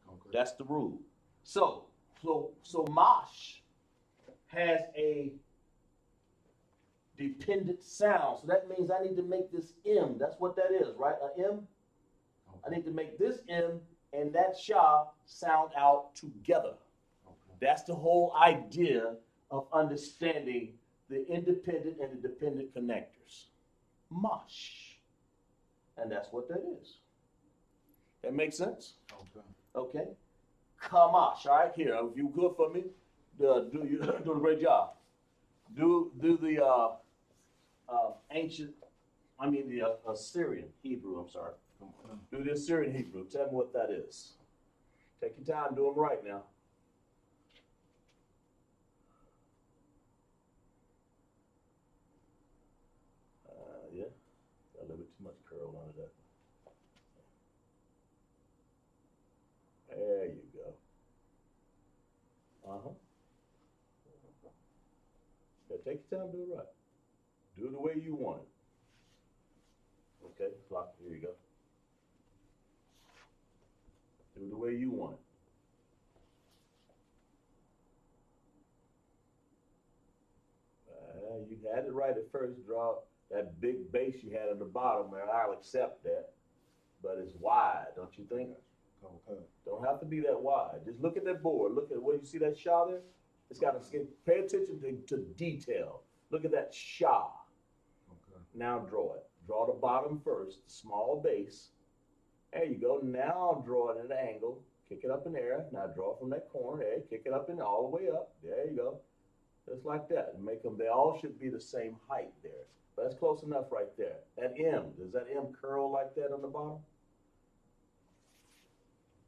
Okay. That's the rule. So mash has a dependent sound. So that means I need to make this M. That's what that is, right? An M? Okay. I need to make this M and that sha sound out together. Okay. That's the whole idea of understanding the independent and the dependent connectors. Mosh. And that's what that is. That makes sense? Okay. Kamash. All right, here. If you good for me, do a great job. Do the Assyrian Hebrew, I'm sorry. Do the Assyrian Hebrew. Tell me what that is. Take your time. Do them right now. Yeah. Got a little bit too much curl under that. There you go. Yeah, take your time. Do it right. Do it the way you want it. Okay. Block. Here you go. Do it the way you want it. You had it right at first. Draw that big base you had at the bottom there. I'll accept that. But it's wide, don't you think? Okay. Don't have to be that wide. Just look at that board. Look at where you see that sha there? It's got to pay attention to detail. Look at that sha. Okay. Now draw it. Draw the bottom first, the small base. There you go. Now draw it at an angle. Kick it up in the air. Now draw it from that corner. There. Kick it up and all the way up. There you go. Just like that. And make them. They all should be the same height there. But that's close enough right there. That M. Does that M curl like that on the bottom?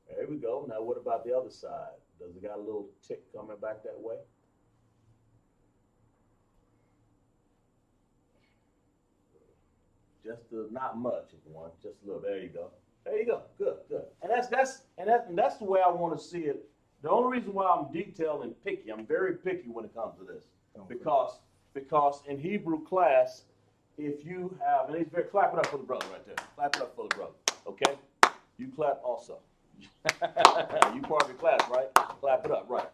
There we go. Now what about the other side? Does it got a little tick coming back that way? Just not much if you want. Just a little. There you go. There you go. Good. And that's the way I want to see it. The only reason why I'm detailed and picky, I'm very picky when it comes to this, because in Hebrew class, if you have, and he's very clap it up for the brother right there. Clap it up for the brother. Okay, you clap also. You part of the class, right? Clap it up, right?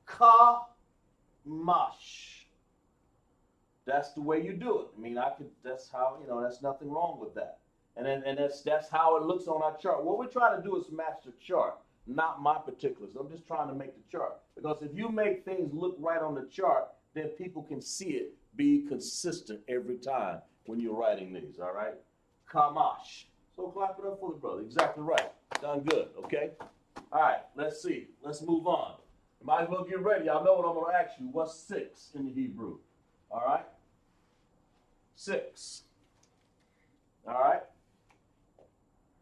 Ka Kamash. That's the way you do it. I mean, that's how, that's nothing wrong with that. And that's how it looks on our chart. What we're trying to do is match the chart, not my particulars. I'm just trying to make the chart. Because if you make things look right on the chart, then people can see it be consistent every time when you're writing these, all right? Kamash. So clap it up for the brother. Exactly right. Done good, okay? All right, let's see. Let's move on. Might as well get ready. Y'all know what I'm going to ask you. What's 6 in the Hebrew? All right? 6. All right?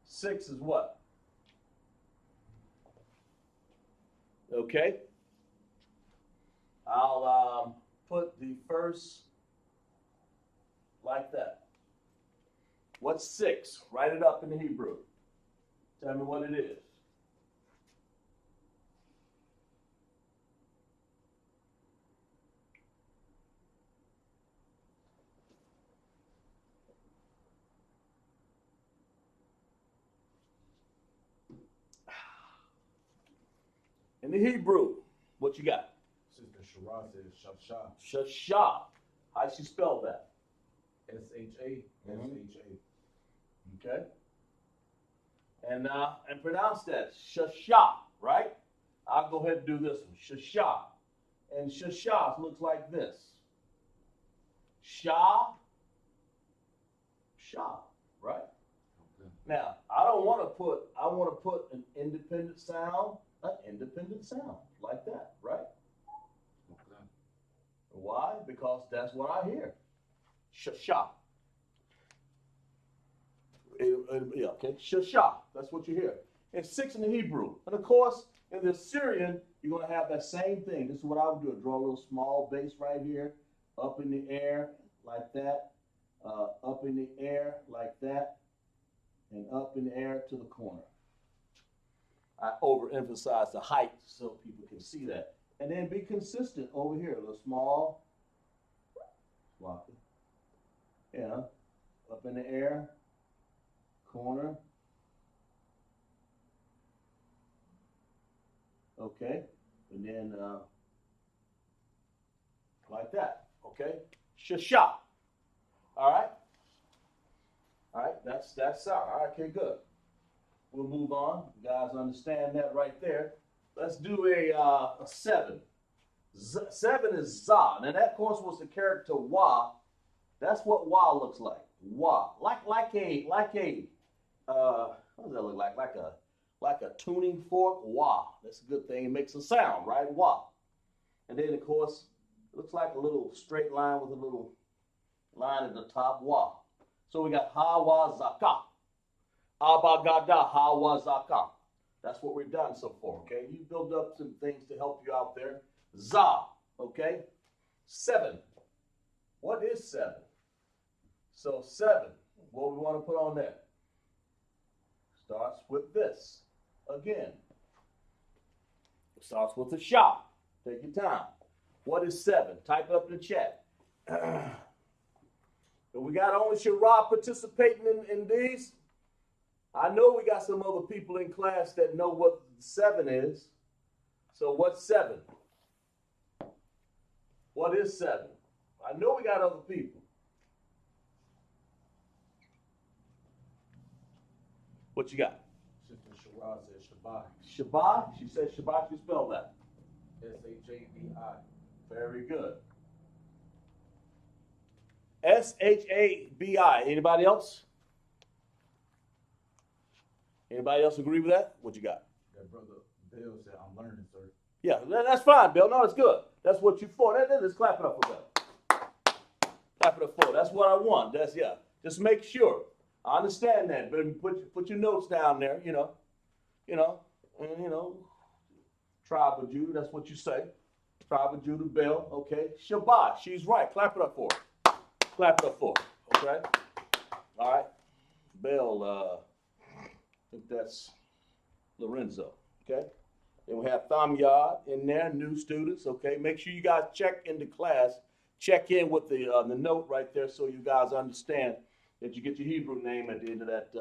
6 is what? Okay? I'll put the first like that. What's 6? Write it up in the Hebrew. Tell me what it is. In the Hebrew, what you got? Sister Shara says Shasha. Shasha. How she spell that? S-H-A-S-H-A. Okay. And pronounce that. Shasha, right? I'll go ahead and do this one. Shasha. And Shasha looks like this. Sha. Sha, right? Okay. Now, I want to put an independent sound like that, right? Okay. Why? Because that's what I hear. Shasha. Yeah, okay. Shasha. That's what you hear. It's 6 in the Hebrew. And of course, in the Syrian, you're going to have that same thing. This is what I would do. I draw a little small bass right here, up in the air like that, up in the air like that, and up in the air to the corner. I overemphasize the height so people can see that. And then be consistent over here. A little small, floppy. Yeah, up in the air, corner. Okay, and then like that. Okay, Shasha. All right. All right, that's sound. All right, okay, good. We'll move on. You guys understand that right there. Let's do a 7. 7 is Za. Now that, of course, was the character Wa. That's what Wa looks like. Wa, like a what does that look like? Like a tuning fork. Wa. That's a good thing. It makes a sound, right? Wa. And then, of course, it looks like a little straight line with a little line at the top. Wa. So we got Hawa Zaka. Abagada Hawa Zaka. That's what we've done so far, okay? You build up some things to help you out there. Za, okay? 7. What is 7? So 7, what we want to put on there? Starts with this. Again. It starts with a sha. Take your time. What is 7? Type it up in the chat. We got only Shara participating in these. I know we got some other people in class that know what 7 is. So what's 7? What is 7? I know we got other people. What you got? Sister Shara says Shabbat. Shabbat? She said Shabbat. You spell that. S-H-A-B-I. Very good. S-H-A-B-I. Anybody else? Anybody else agree with that? What you got? That brother Bill said, I'm learning, sir. Yeah, that's fine, Bill. No, that's good. That's what you for. Let's clap it up for Bill. Clap it up for. That's what I want. That's, yeah. Just make sure. I understand that, but put your notes down there, and Tribe of Judah, that's what you say. Tribe of Judah, Bill, okay. Shabbat, she's right. Clap it up for her. Clap it up for her, okay? All right. Bill, I think that's Lorenzo, okay? Then we have Thamyad in there, new students, okay? Make sure you guys check into class. Check in with the note right there so you guys understand that you get your Hebrew name at the end of that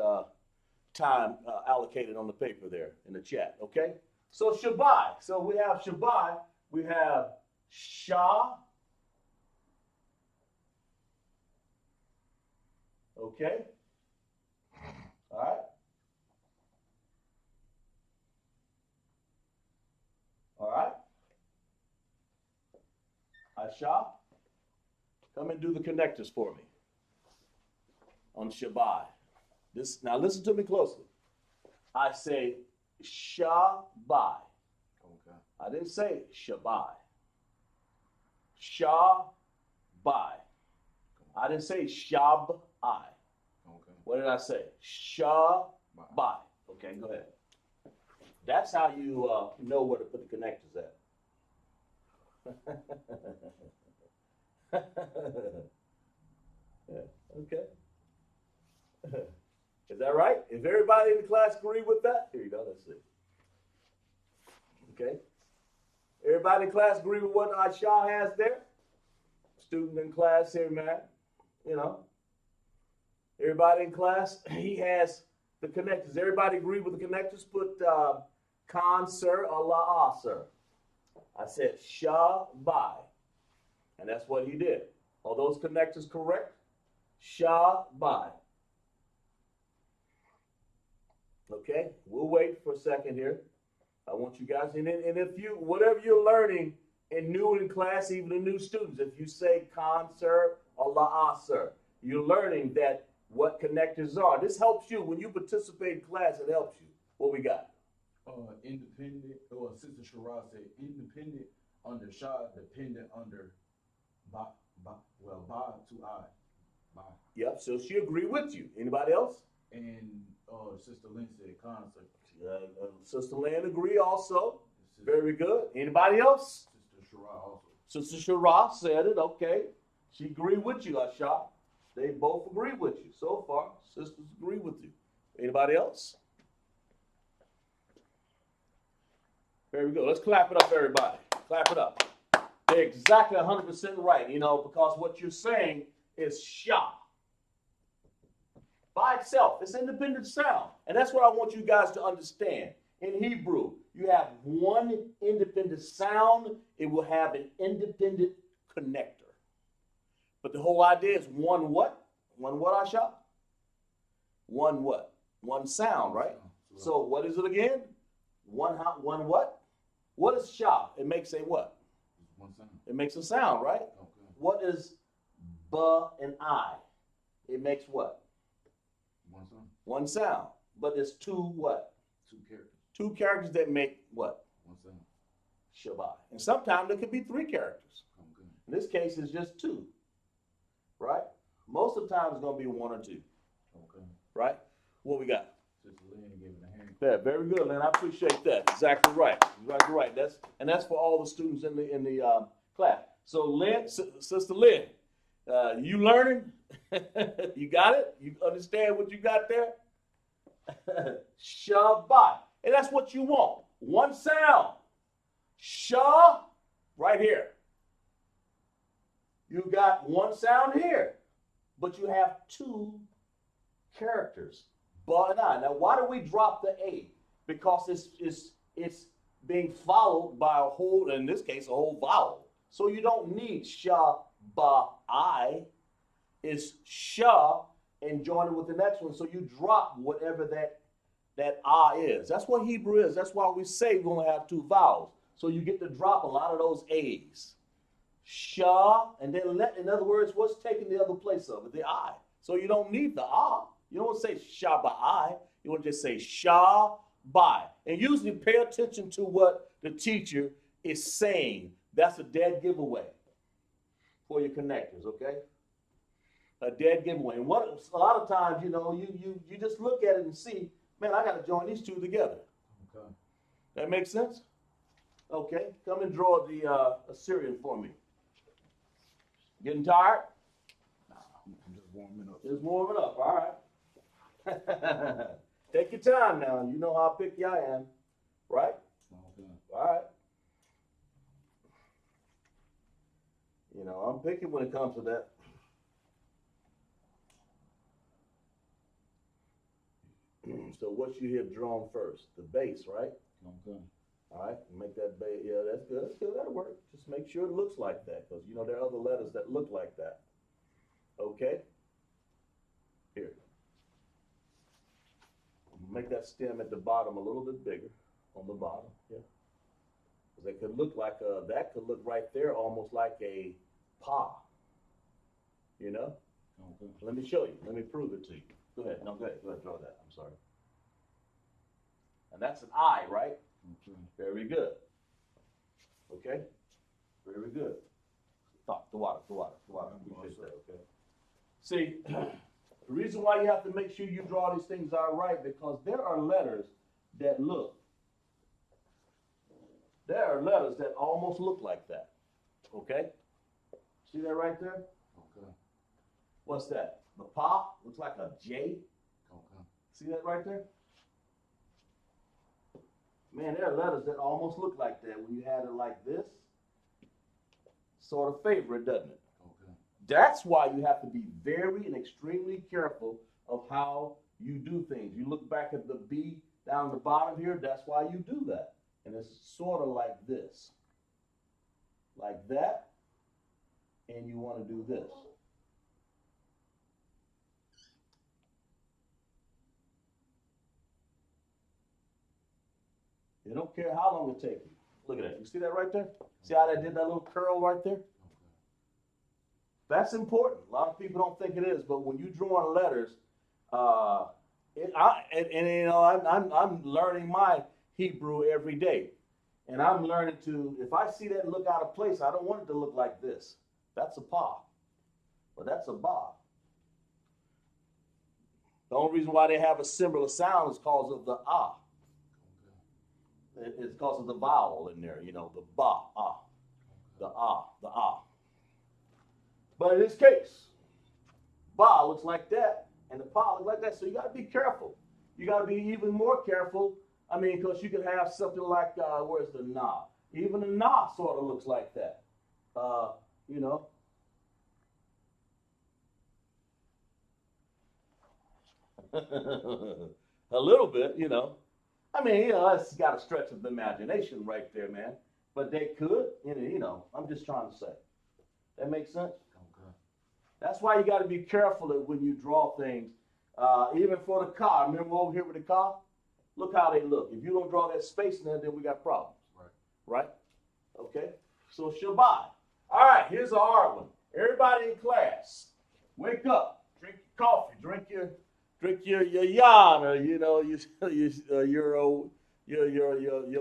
time allocated on the paper there in the chat, okay? So Shabbat. So we have Shabbat, we have Shah. Okay. All right. All right. Aisha, come and do the connectors for me on Shabbat. Now listen to me closely. I say Shabbat. Okay. I didn't say Shabbat. Shabbat. I didn't say Shab. Okay. What did I say? Shabbat. Okay, go ahead. That's how you know where to put the connectors at. Yeah, okay. Is that right? If everybody in the class agree with that? Here you go, let's see. Okay. Everybody in class agree with what Aisha has there? Student in class here, man. You know. Everybody in class, he has the connectors. Everybody agree with the connectors? Put Khan, sir, Allah, sir. I said Shabbai. And that's what he did. Are those connectors correct? Shabbai. Okay, we'll wait for a second here. I want you guys, and if you, whatever you're learning and new in class, even the new students, if you say Khan, sir, Allah, sir, you're learning that what connectors are. This helps you when you participate in class. It helps you. What we got? Independent, or Sister Shara said, independent under Shah, dependent under Ba to I. Ba. Yep. So she agreed with you. Anybody else? And Sister Lynn said concept. Sister Lynn agree also. Very good. Anybody else? Sister Shara also. Sister Shara said it. Okay. She agreed with you, Asha. They both agree with you. So far, sisters agree with you. Anybody else? Very good. Let's clap it up, everybody. Clap it up. They're exactly 100% right, you know, because what you're saying is Shah. By itself, it's independent sound. And that's what I want you guys to understand. In Hebrew, you have one independent sound. It will have an independent connector. But the whole idea is one what? One what, Asha? One what? One sound, right? So what is it again? One what? What is Shah? It makes a what? One sound. It makes a sound, right? Okay. What is ba and I? It makes what? One sound. One sound. But there's two what? Two characters. Two characters that make what? One sound. Shabbat. And sometimes there could be three characters. Okay. In this case, it's just two. Right? Most of the time, it's going to be one or two. Okay. Right? What we got? Sister Lynn gave it a hand. Yeah, very good, Lynn. I appreciate that. Exactly right. Exactly right. That's for all the students in the class. So, Lynn, Sister Lynn, you learning? You got it? You understand what you got there? Shabbat. And that's what you want. One sound. Shah, right here. You got one sound here, but you have two characters. Ba and I. Now, why do we drop the A? Because it's being followed by a whole, in this case, a whole vowel. So you don't need sha, ba, I. It's sha and join it with the next one. So you drop whatever that I is. That's what Hebrew is. That's why we say we're going to have two vowels. So you get to drop a lot of those A's. Sha, and then in other words, what's taking the other place of it? The I. So you don't need the I. You don't want to say Shabbai. You want to just say Shabbai. And usually pay attention to what the teacher is saying. That's a dead giveaway for your connectors, okay? A dead giveaway. And a lot of times, you know, you just look at it and see, man, I got to join these two together. Okay. That makes sense? Okay. Come and draw the Assyrian for me. Getting tired? I'm just warming up. Just warming up, all right. Take your time now. You know how picky I am, right? Okay. All right. You know, I'm picky when it comes to that. So what you have drawn first? The base, right? Okay. All right. Make that Yeah, that's good. That's good. That'll work. Just make sure it looks like that, because you know there are other letters that look like that. Okay. Here. Make that stem at the bottom a little bit bigger on the bottom. Yeah. Because it could look like that could look right there almost like a paw. You know. Okay. Let me show you. Let me prove it to you. Go ahead. No, go ahead. Go ahead. Draw that. I'm sorry. And that's an eye, right? Okay. Very good. Okay? Very good. Stop. The water. Appreciate that, okay? See, the reason why you have to make sure you draw these things out right, because there are letters that look. There are letters that almost look like that. Okay? See that right there? Okay. What's that? The pa looks like a J. Okay. See that right there? Man, there are letters that almost look like that when you had it like this. Sort of favor it, doesn't it? Okay. That's why you have to be very and extremely careful of how you do things. You look back at the B down the bottom here, that's why you do that. And it's sort of like this. Like that. And you want to do this. You don't care how long it takes you. Look at that. You see that right there? See how that did that little curl right there? Okay. That's important. A lot of people don't think it is, but when you draw on letters, you know, I'm learning my Hebrew every day, and I'm learning to. If I see that look out of place, I don't want it to look like this. That's a pa, but that's a ba. The only reason why they have a similar sound is because of the ah. It's because of the vowel in there, you know, the ba, ah, the ah, the ah. But in this case, ba looks like that, and the pa looks like that. So you got to be careful. You got to be even more careful. I mean, because you could have something like, where's the na? Even the na sort of looks like that. You know. A little bit, you know. I mean, you know, it's got a stretch of the imagination right there, man. But they could, you know, I'm just trying to say. That makes sense? Okay. That's why you got to be careful that when you draw things, even for the car. Remember over here with the car? Look how they look. If you don't draw that space in there, then we got problems. Right. Right? Okay? So Shabbat. All right, here's a hard one. Everybody in class, wake up, drink your coffee, drink your yarn, or you know your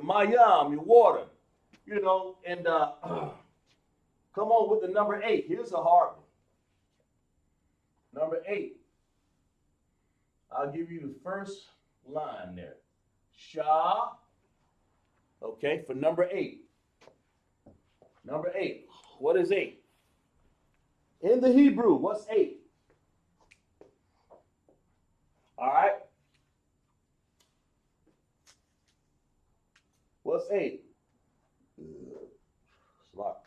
mayam, your water, you know, and come on with the number 8. Here's a hard one. Number 8. I'll give you the first line there. Sha. Okay, for number 8. Number 8. What is 8? In the Hebrew, what's 8? All right. What's 8? Slot.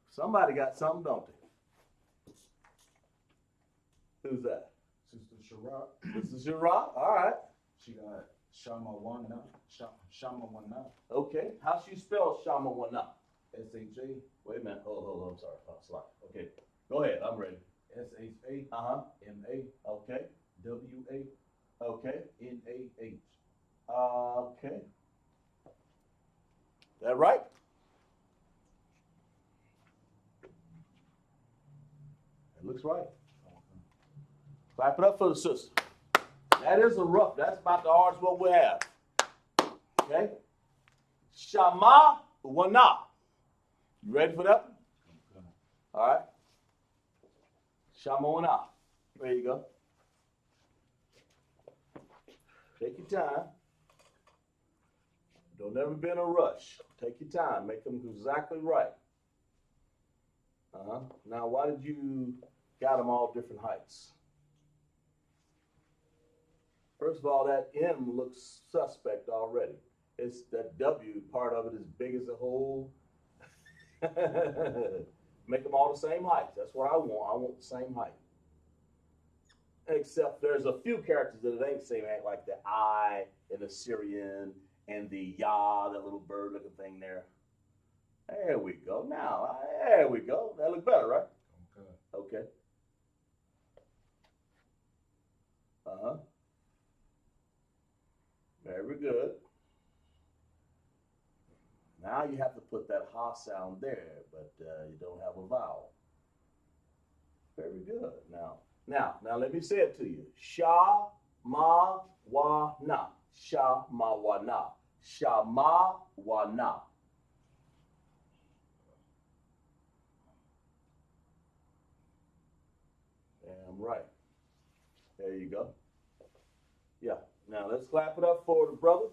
Somebody got something, don't they? Who's that? Sister Shara. This is Shara. All right. She got Shama Wana. Shama Wana. Okay. How she spell Shama Wana? S-H-A. Wait a minute. Hold. I'm sorry. Slot. Okay. Go ahead. I'm ready. S-H-A. M-A. Okay. W-A. Okay. N-A-H. Okay. That right? It looks right. Clap it up for the sister. That is that's about the hardest one we have. Okay? Shama Wana. You ready for that? Okay. All right. Shama Wana. There you go. Take your time. Don't ever be in a rush. Take your time. Make them exactly right. Now, why did you got them all different heights? First of all, that M looks suspect already. It's that W part of it is big as a hole. Make them all the same height. That's what I want. I want the same height. except there's a few characters that it ain't the same, like the I in the Syrian and the Ya, that little bird looking thing there. There we go. Now, there we go. That look better, right? Okay. Okay. Uh-huh. Very good. Now you have to put that ha sound there, but you don't have a vowel. Very good. Now, let me say it to you. Sha ma wa na. Sha ma wa na. Sha ma wa na. Damn right. There you go. Yeah. Now let's clap it up for the brother.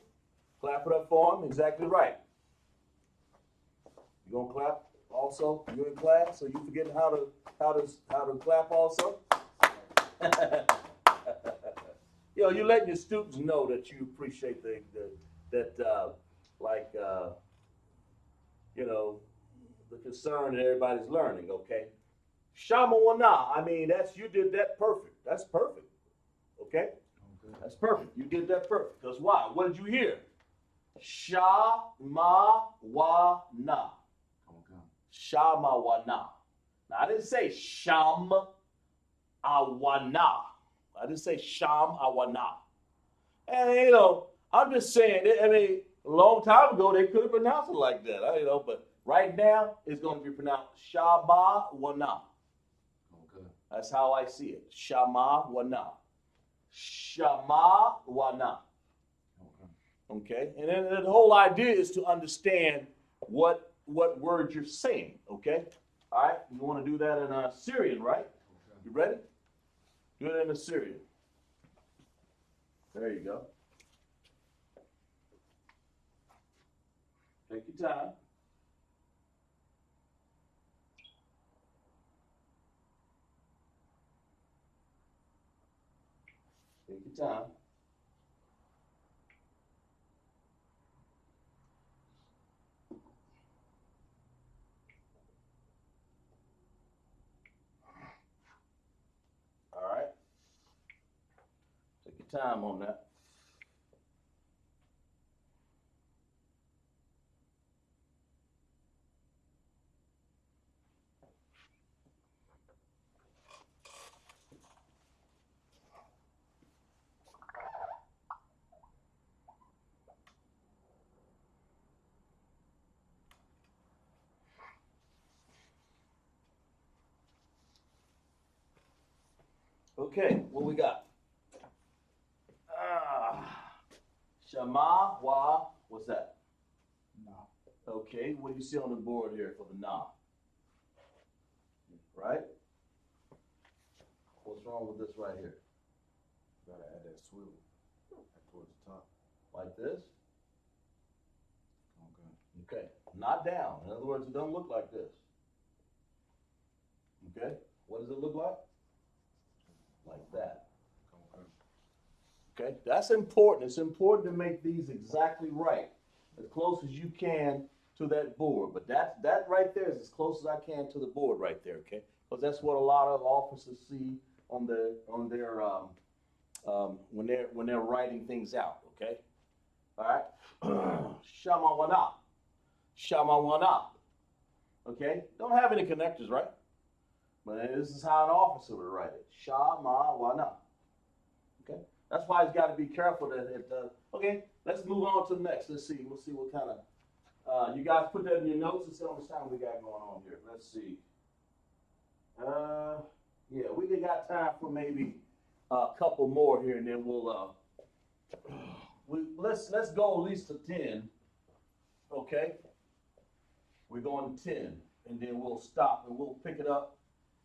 Clap it up for him. Exactly right. You gonna clap also? You in class? So you forgetting how to clap also? Yo, you letting your students know that you appreciate the concern that everybody's learning. Okay. Shama wana. I mean, you did that perfect. That's perfect. Okay. That's perfect. You did that perfect. Because why? What did you hear? Sha ma wa na. Shama wa na. Now I didn't say sham awana. I didn't say sham awana. And I'm just saying. I mean, a long time ago they could have pronounced it like that. But right now it's going to be pronounced shaba wa na. Okay. That's how I see it. Shama wa na. Shama wa na. Okay, and then the whole idea is to understand what word you're saying. Okay, all right. You want to do that in Syrian, right? Okay. You ready? Do it in Syrian. There you go. Take your time. Take your time. All right. Take your time on that. Okay, what we got? Shama wa, what's that? Na. Okay, what do you see on the board here for the na? Right? What's wrong with this right here? Gotta add that swivel towards the top. Like this? Okay. Okay, not down. In other words, it doesn't look like this. Okay, what does it look like? Like that. Okay, that's important. It's important to make these exactly right, as close as you can to that board. But that right there is as close as I can to the board right there. Okay, because that's what a lot of officers see on their when they're writing things out. Okay, all right. Shama wana, shama wana. Okay, don't have any connectors, right? But this is how an officer would write it. Shama wana. Okay. That's why he's got to be careful that it does. Okay, let's move on to the next. Let's see. We'll see what kind of. You guys put that in your notes and see how much time we got going on here. Let's see. Yeah, we got time for maybe a couple more here, and then we'll. Let's go at least to 10. Okay. We're going to 10, and then we'll stop and we'll pick it up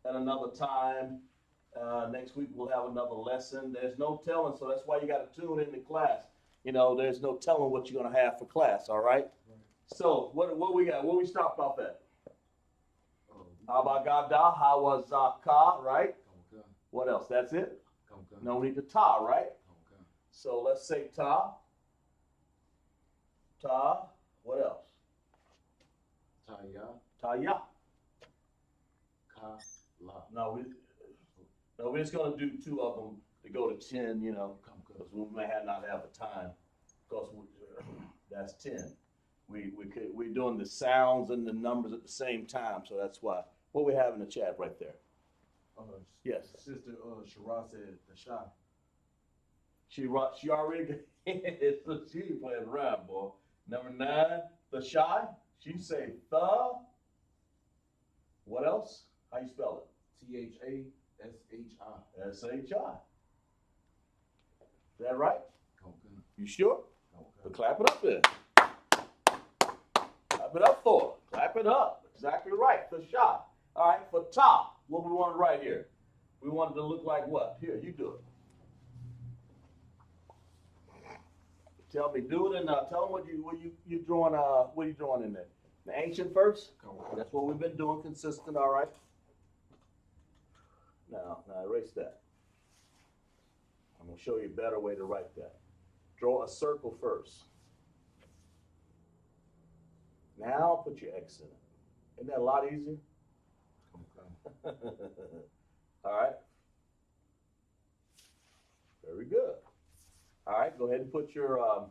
at another time. Next week we'll have another lesson. There's no telling, so that's why you got to tune into class. There's no telling what you're gonna have for class. All right. So what we got? What we stopped off at? Abagada, hawazaka, right? What else? That's it. No need to ta, right? So let's say ta. Ta. What else? Taya. Taya. Ka. La. No, No, we're just gonna do 2 of them to go to 10, you know, because we may not have the time, because that's 10. We're doing the sounds and the numbers at the same time, so that's why. What we have in the chat right there? Yes. Sister Shara said the Shah. She already so she ain't playing around, boy. Number 9, the shy. She say the. What else? How you spell THASHI. it? SHI. Is that right? Okay. You sure? Okay. But clap it up then. Clap it up for her. Clap it up. Exactly right. The shy. All right. For top, what we want to write here? We want it to look like what? Here, you do it. Tell me, do it, and tell them what you drawing. What are you drawing in there? The ancient first. Okay. That's what we've been doing, consistent. All right. Now erase that. I'm gonna show you a better way to write that. Draw a circle first. Now put your X in it. Isn't that a lot easier? Okay. All right. Very good. All right, go ahead and put your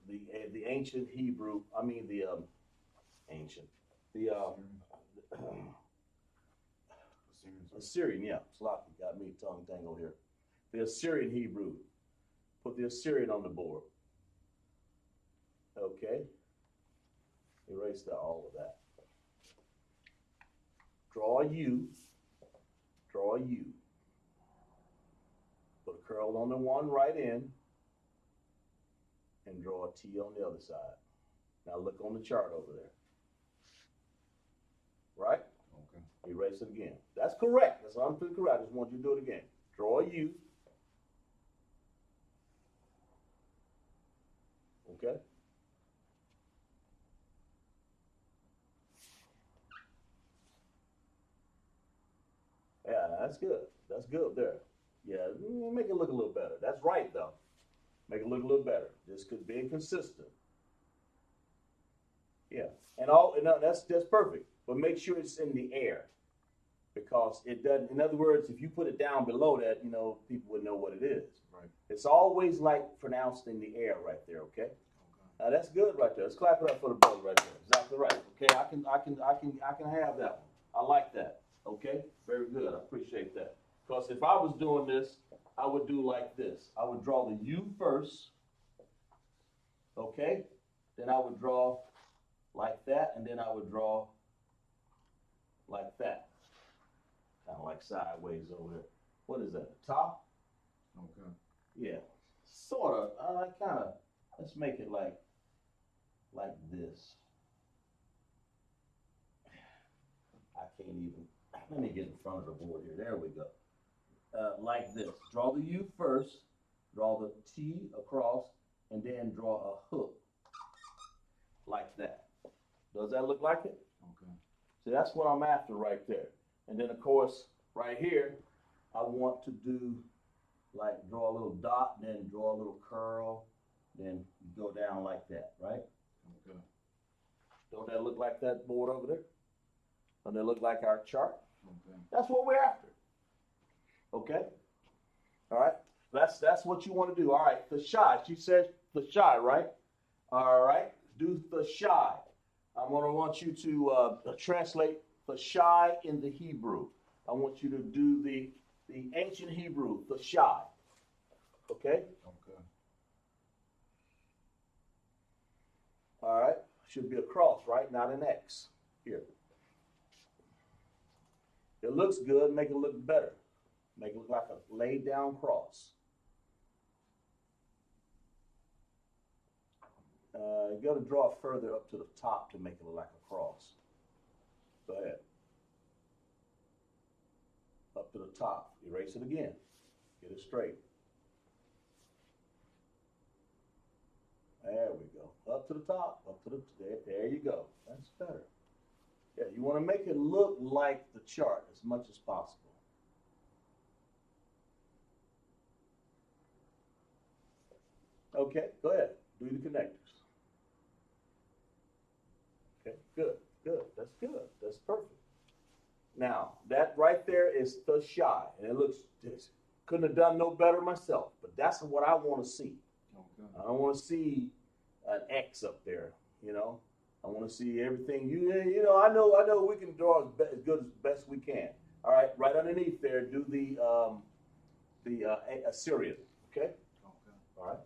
the ancient Hebrew. I mean the ancient Assyrian. Yeah, sloppy got me tongue tangled here. The Assyrian Hebrew. Put the Assyrian on the board. Okay. Erase that, all of that. Draw a U. Draw a U. Put a curl on the one right end and draw a T on the other side. Now look on the chart over there. Right? Okay. Erase it again. That's correct. That's 100% correct. I just want you to do it again. Draw a U. Okay? Yeah, that's good. That's good there. Yeah, make it look a little better. That's right, though. Make it look a little better. Just being consistent. Yeah, and that's perfect. But make sure it's in the air, because it doesn't. In other words, if you put it down below that, you know, people would know what it is. Right. It's always like pronounced in the air right there. Okay. Now that's good right there. Let's clap it up for the brother right there. Exactly right. Okay, I can have that one. I like that. Okay, very good. I appreciate that. Because if I was doing this, I would do like this. I would draw the U first. Okay, then I would draw like that, and then I would draw like that. Kind of like sideways over here. What is that? The top? Okay. Yeah, sort of. Kind of. Let's make it like this. I can't even. Let me get in front of the board here. There we go. Like this. Draw the U first. Draw the T across, and then draw a hook. Like that. Does that look like it? Okay. See, that's what I'm after right there. And then, of course, right here, I want to do like draw a little dot, then draw a little curl, then go down like that, right? Okay. Don't that look like that board over there? Don't that look like our chart? Okay. That's what we're after. Okay? All right? That's what you want to do. All right, the shy. She says the shy, right? All right, do the shy. I'm going to want you to translate the shy in the Hebrew. I want you to do the ancient Hebrew, the shy. Okay? Okay. All right. Should be a cross, right? Not an X. Here. It looks good. Make it look better. Make it look like a laid down cross. You got to draw further up to the top to make it look like a cross. Go ahead. Up to the top. Erase it again. Get it straight. There we go. Up to the top. Up to the there you go. That's better. Yeah, you want to make it look like the chart as much as possible. Okay, go ahead. Do the connectors. Okay, good, good. That's good. That's perfect. Now, that right there is the shy. And it looks, couldn't have done no better myself. But that's what I want to see. Okay. I don't want to see an X up there, you know. I want to see everything. I know we can draw as good as best we can. All right, right underneath there, do the Assyrian. Okay. Okay. All right.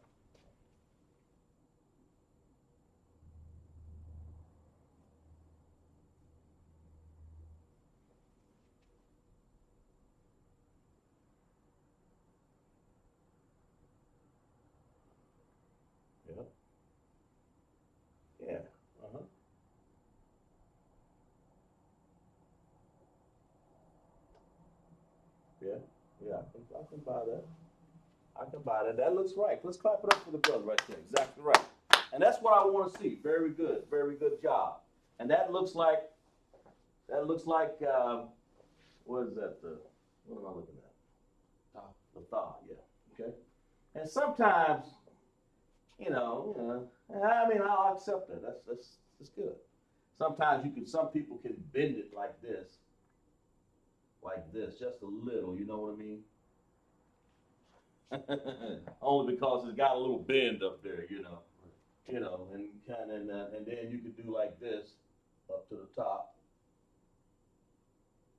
Yeah. Yeah. Uh-huh. Yeah. Yeah. I can buy that. I can buy that. That looks right. Let's clap it up for the brother right there. Exactly right. And that's what I want to see. Very good. Very good job. And that looks like what is that? What am I looking at? The thaw. Yeah. Okay. And sometimes, I mean, I'll accept that. That's good. Sometimes some people can bend it like this, just a little. You know what I mean? Only because it's got a little bend up there, and then you could do like this up to the top,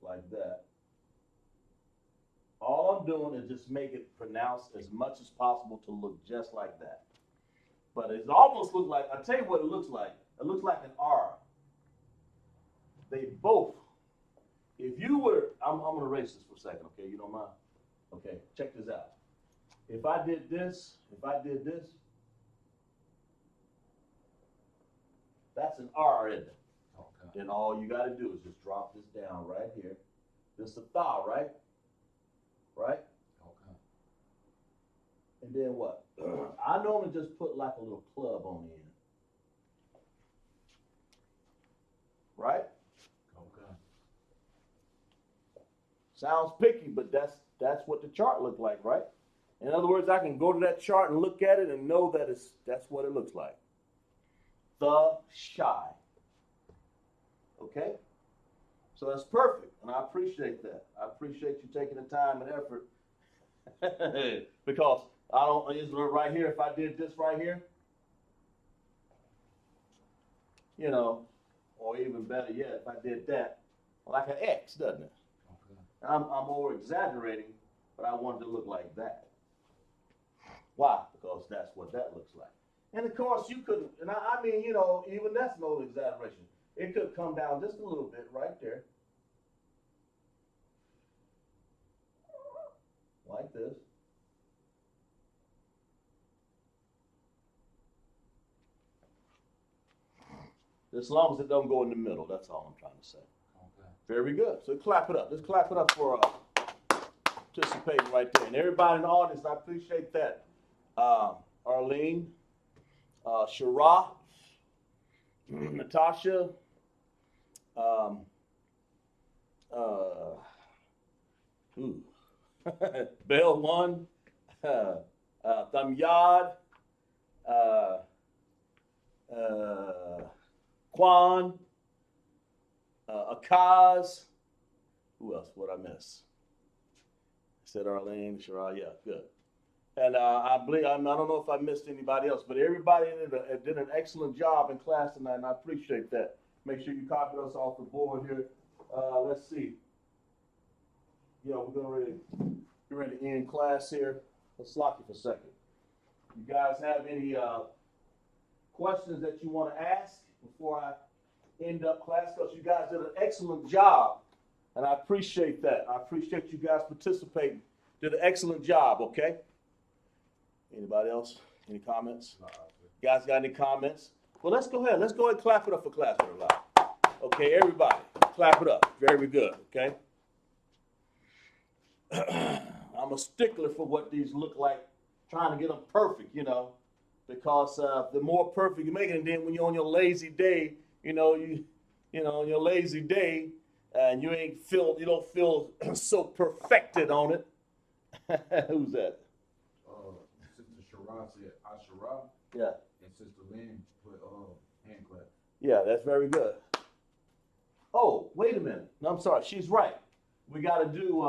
like that. All I'm doing is just make it pronounced as much as possible to look just like that. But it almost looks like, I'll tell you what it looks like. It looks like an R. They both, if you were, I'm going to erase this for a second, okay? You don't mind? Okay, check this out. If I did this, that's an R, isn't it? Okay. Then all you got to do is just drop this down right here. This is a thaw, right? Right? Okay. And then what? I normally just put like a little club on the end. Right? Okay. Sounds picky, but that's what the chart looked like, right? In other words, I can go to that chart and look at it and know that that's what it looks like. The shy. Okay? So that's perfect, and I appreciate that. I appreciate you taking the time and effort because is right here, if I did this right here, or even better yet, if I did that, like an X, doesn't it? Okay. I'm over exaggerating, but I wanted to look like that. Why? Because that's what that looks like. And of course, you could, and I mean, even that's no exaggeration. It could come down just a little bit right there. Like this. As long as it don't go in the middle, that's all I'm trying to say. Okay. Very good. So clap it up. Let's clap it up for participating right there. And everybody in the audience, I appreciate that. Arlene, Shara, Natasha, Bell One, Thamyad, Quan, Akaz. Who else would I miss? I said Arlene, Shara, yeah, good. And I don't know if I missed anybody else, but everybody did an excellent job in class tonight, and I appreciate that. Make sure you copy us off the board here. Let's see. Yeah, we're going to get ready to end class here. Let's lock it for a second. You guys have any questions that you want to ask before I end up class? Because you guys did an excellent job, and I appreciate that. I appreciate you guys participating. Did an excellent job, okay? Anybody else? Any comments? You guys got any comments? Well, let's go ahead. Let's go ahead and clap it up for class for a lot. Okay, everybody, clap it up. Very good, okay? I'm a stickler for what these look like, trying to get them perfect, because the more perfect you make it, and then when you're on your lazy day, on your lazy day, and you don't feel so perfected on it. Who's that? Sister Shara said Ashara. Yeah. And Sister Lynn put hand clap. Yeah, that's very good. Oh, wait a minute. No, I'm sorry. She's right. We got to do,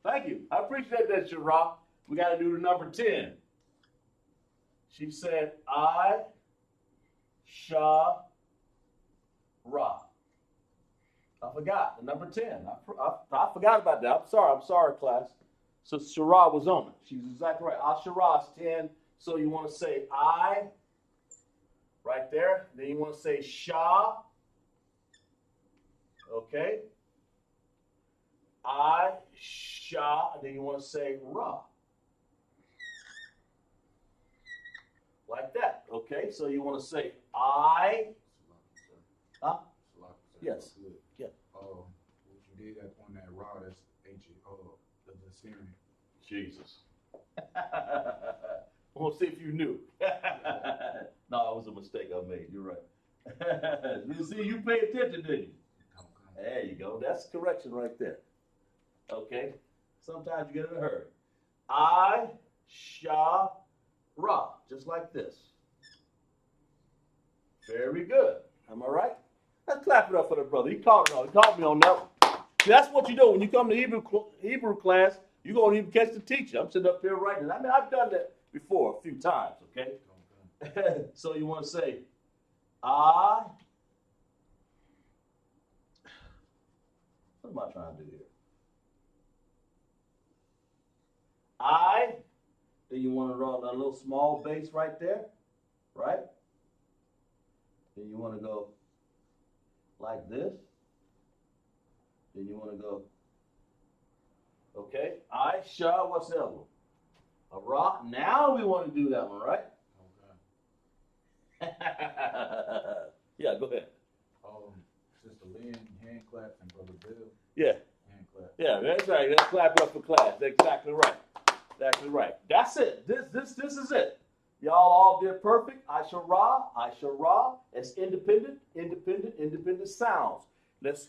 thank you. I appreciate that, Shara. We got to do the number 10. She said, I, Shah, Ra. I forgot the number 10. I forgot about that. I'm sorry, class. So Shara was on it. She's exactly right. Ashara is 10. So you want to say I, right there. Then you want to say Shah. Okay. I, Shah. And then you want to say Ra. Like that. Okay. So you want to say I. Huh? Yes. Yeah. What you did on that Ra, that's the Syrian. Jesus. We'll see if you knew. No, it was a mistake I made. You're right. You see, you pay attention, didn't you? There you go. That's correction right there. Okay. Sometimes you get in a hurry. I, Shah, Ra. Just like this. Very good. Am I right? Let's clap it up for the brother. He caught it on. He caught me on that one. See, that's what you do when you come to Hebrew class. You're going to even catch the teacher. I'm sitting up here writing. I mean, I've done that before a few times, okay? So you want to say, I. What am I trying to do here? I. Then you want to draw a little small base right there, right? Then you want to go like this. Then you want to go, okay? I, Shah, what's the other one? A Ra. Now we want to do that one, right? Okay. Yeah, go ahead. Sister Lynn, hand claps, and Brother Bill. Yeah. Hand clap. Yeah, that's right. Let's clap it up for class. Exactly right. Exactly right. That's it. This is it. Y'all all did perfect. I shall Ra. It's independent sounds. Let's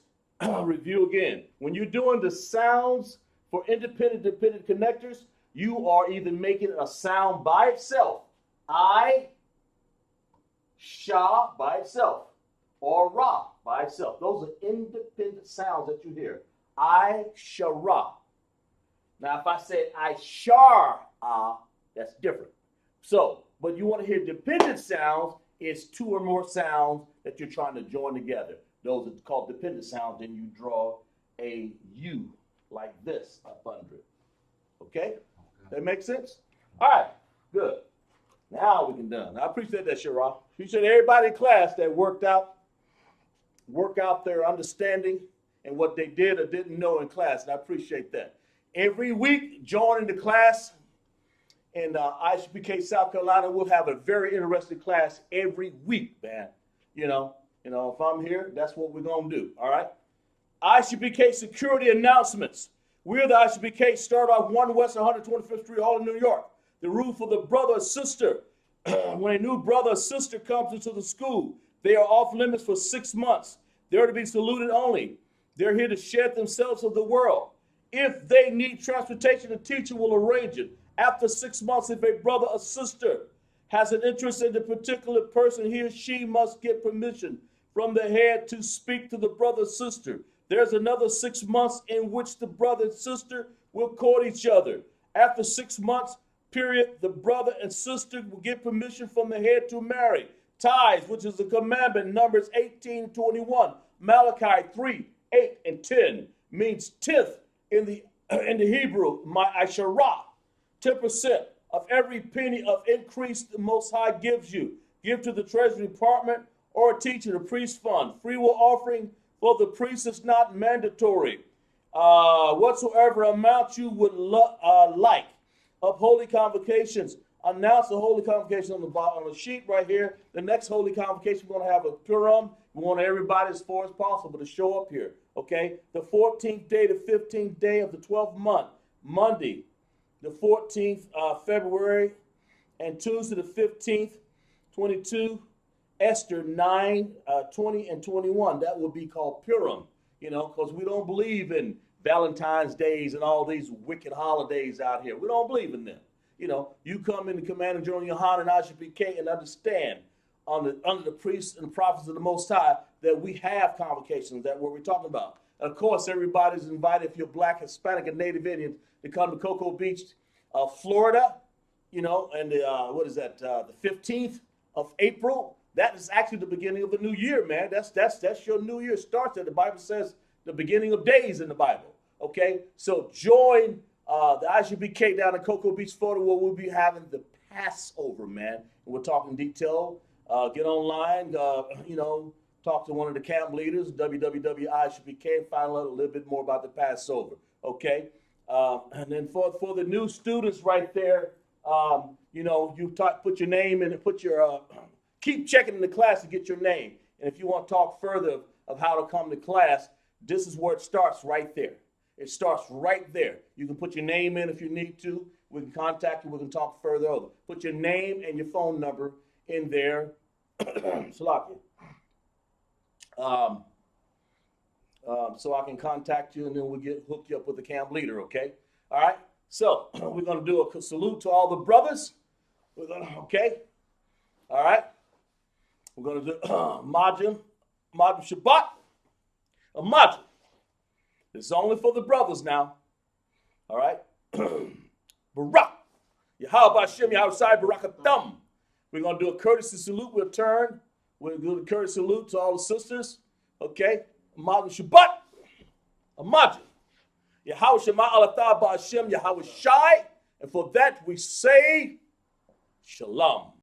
review again. When you're doing the sounds for dependent connectors, you are either making a sound by itself, I, Shah by itself, or Ra by itself. Those are independent sounds that you hear. I, Shara. Now, if I said I, Shar, that's different. So, but you want to hear dependent sounds, it's two or more sounds that you're trying to join together. Those are called dependent sounds. Then you draw a U like this up under it. Okay? That makes sense? All right, good. Now we can done. I appreciate that, Shara. Appreciate everybody in class that work out their understanding and what they did or didn't know in class, and I appreciate that. Every week, joining the class in Isupk, South Carolina, we'll have a very interesting class every week, man. You know, if I'm here, that's what we're going to do, all right? Isupk security announcements. We're the Isupk, start off 1 West 125th Street, Harlem, New York. The rule for the brother or sister. When a new brother or sister comes into the school, they are off limits for 6 months. They're to be saluted only. They're here to shed themselves of the world. If they need transportation, the teacher will arrange it. After 6 months, if a brother or sister has an interest in the particular person, he or she must get permission from the head to speak to the brother or sister. There's another 6 months in which the brother and sister will court each other. After 6 months, period, the brother and sister will get permission from the head to marry. Tithes, which is a commandment, Numbers 18:21. Malachi 3:8 and 10 means tenth in the Hebrew, my Asherah. 10% of every penny of increase the Most High gives you. Give to the Treasury Department or a teacher, the priest fund. Free will offering for the priest is not mandatory. Whatsoever amount you would like of holy convocations, announce the holy convocation on the bottom on the sheet right here. The next holy convocation, we're going to have a Purim. We want everybody as far as possible to show up here, okay? The 14th day, the 15th day of the 12th month, Monday, the 14th February, and Tuesday, the 15th, 22, Esther 9, 20, and 21. That will be called Purim, because we don't believe in Valentine's days and all these wicked holidays out here. We don't believe in them. You come in the Commander General Yohanan and Isupk and understand under the priests and the prophets of the Most High, that we have convocations. That what we're talking about. And of course, everybody's invited, if you're Black, Hispanic, and Native Indian, to come to Cocoa Beach, Florida. You know, and what is that? The 15th of April. That is actually the beginning of the new year, man. That's your new year starts there. The Bible says the beginning of days in the Bible. Okay, so join the ISUPK down in Cocoa Beach, Florida, where we'll be having the Passover, man. And we're talking detail. Get online, you know, talk to one of the camp leaders, www.isupk, and find out a little bit more about the Passover. Okay, and then for the new students right there, you know, you put your name in and put your keep checking in the class to get your name. And if you want to talk further of how to come to class, this is where it starts right there. It starts right there. You can put your name in if you need to. We can contact you. We can talk further over. Put your name and your phone number in there. Salaki. So I can contact you, and then we'll hook you up with the camp leader, okay? All right? So we're going to do a salute to all the brothers. Okay? All right? We're going to do Majim Shabbat. Majim. It's only for the brothers now. All right? Barak. Yahweh Hashem, Yahweh Barakatam. We're going to do a courtesy salute. We'll turn. We'll do the courtesy salute to all the sisters. Okay? Majim Shabbat. Majim. Yahweh Shema Alatah Ba'Hashem, Yahweh Shai. And for that we say, Shalom.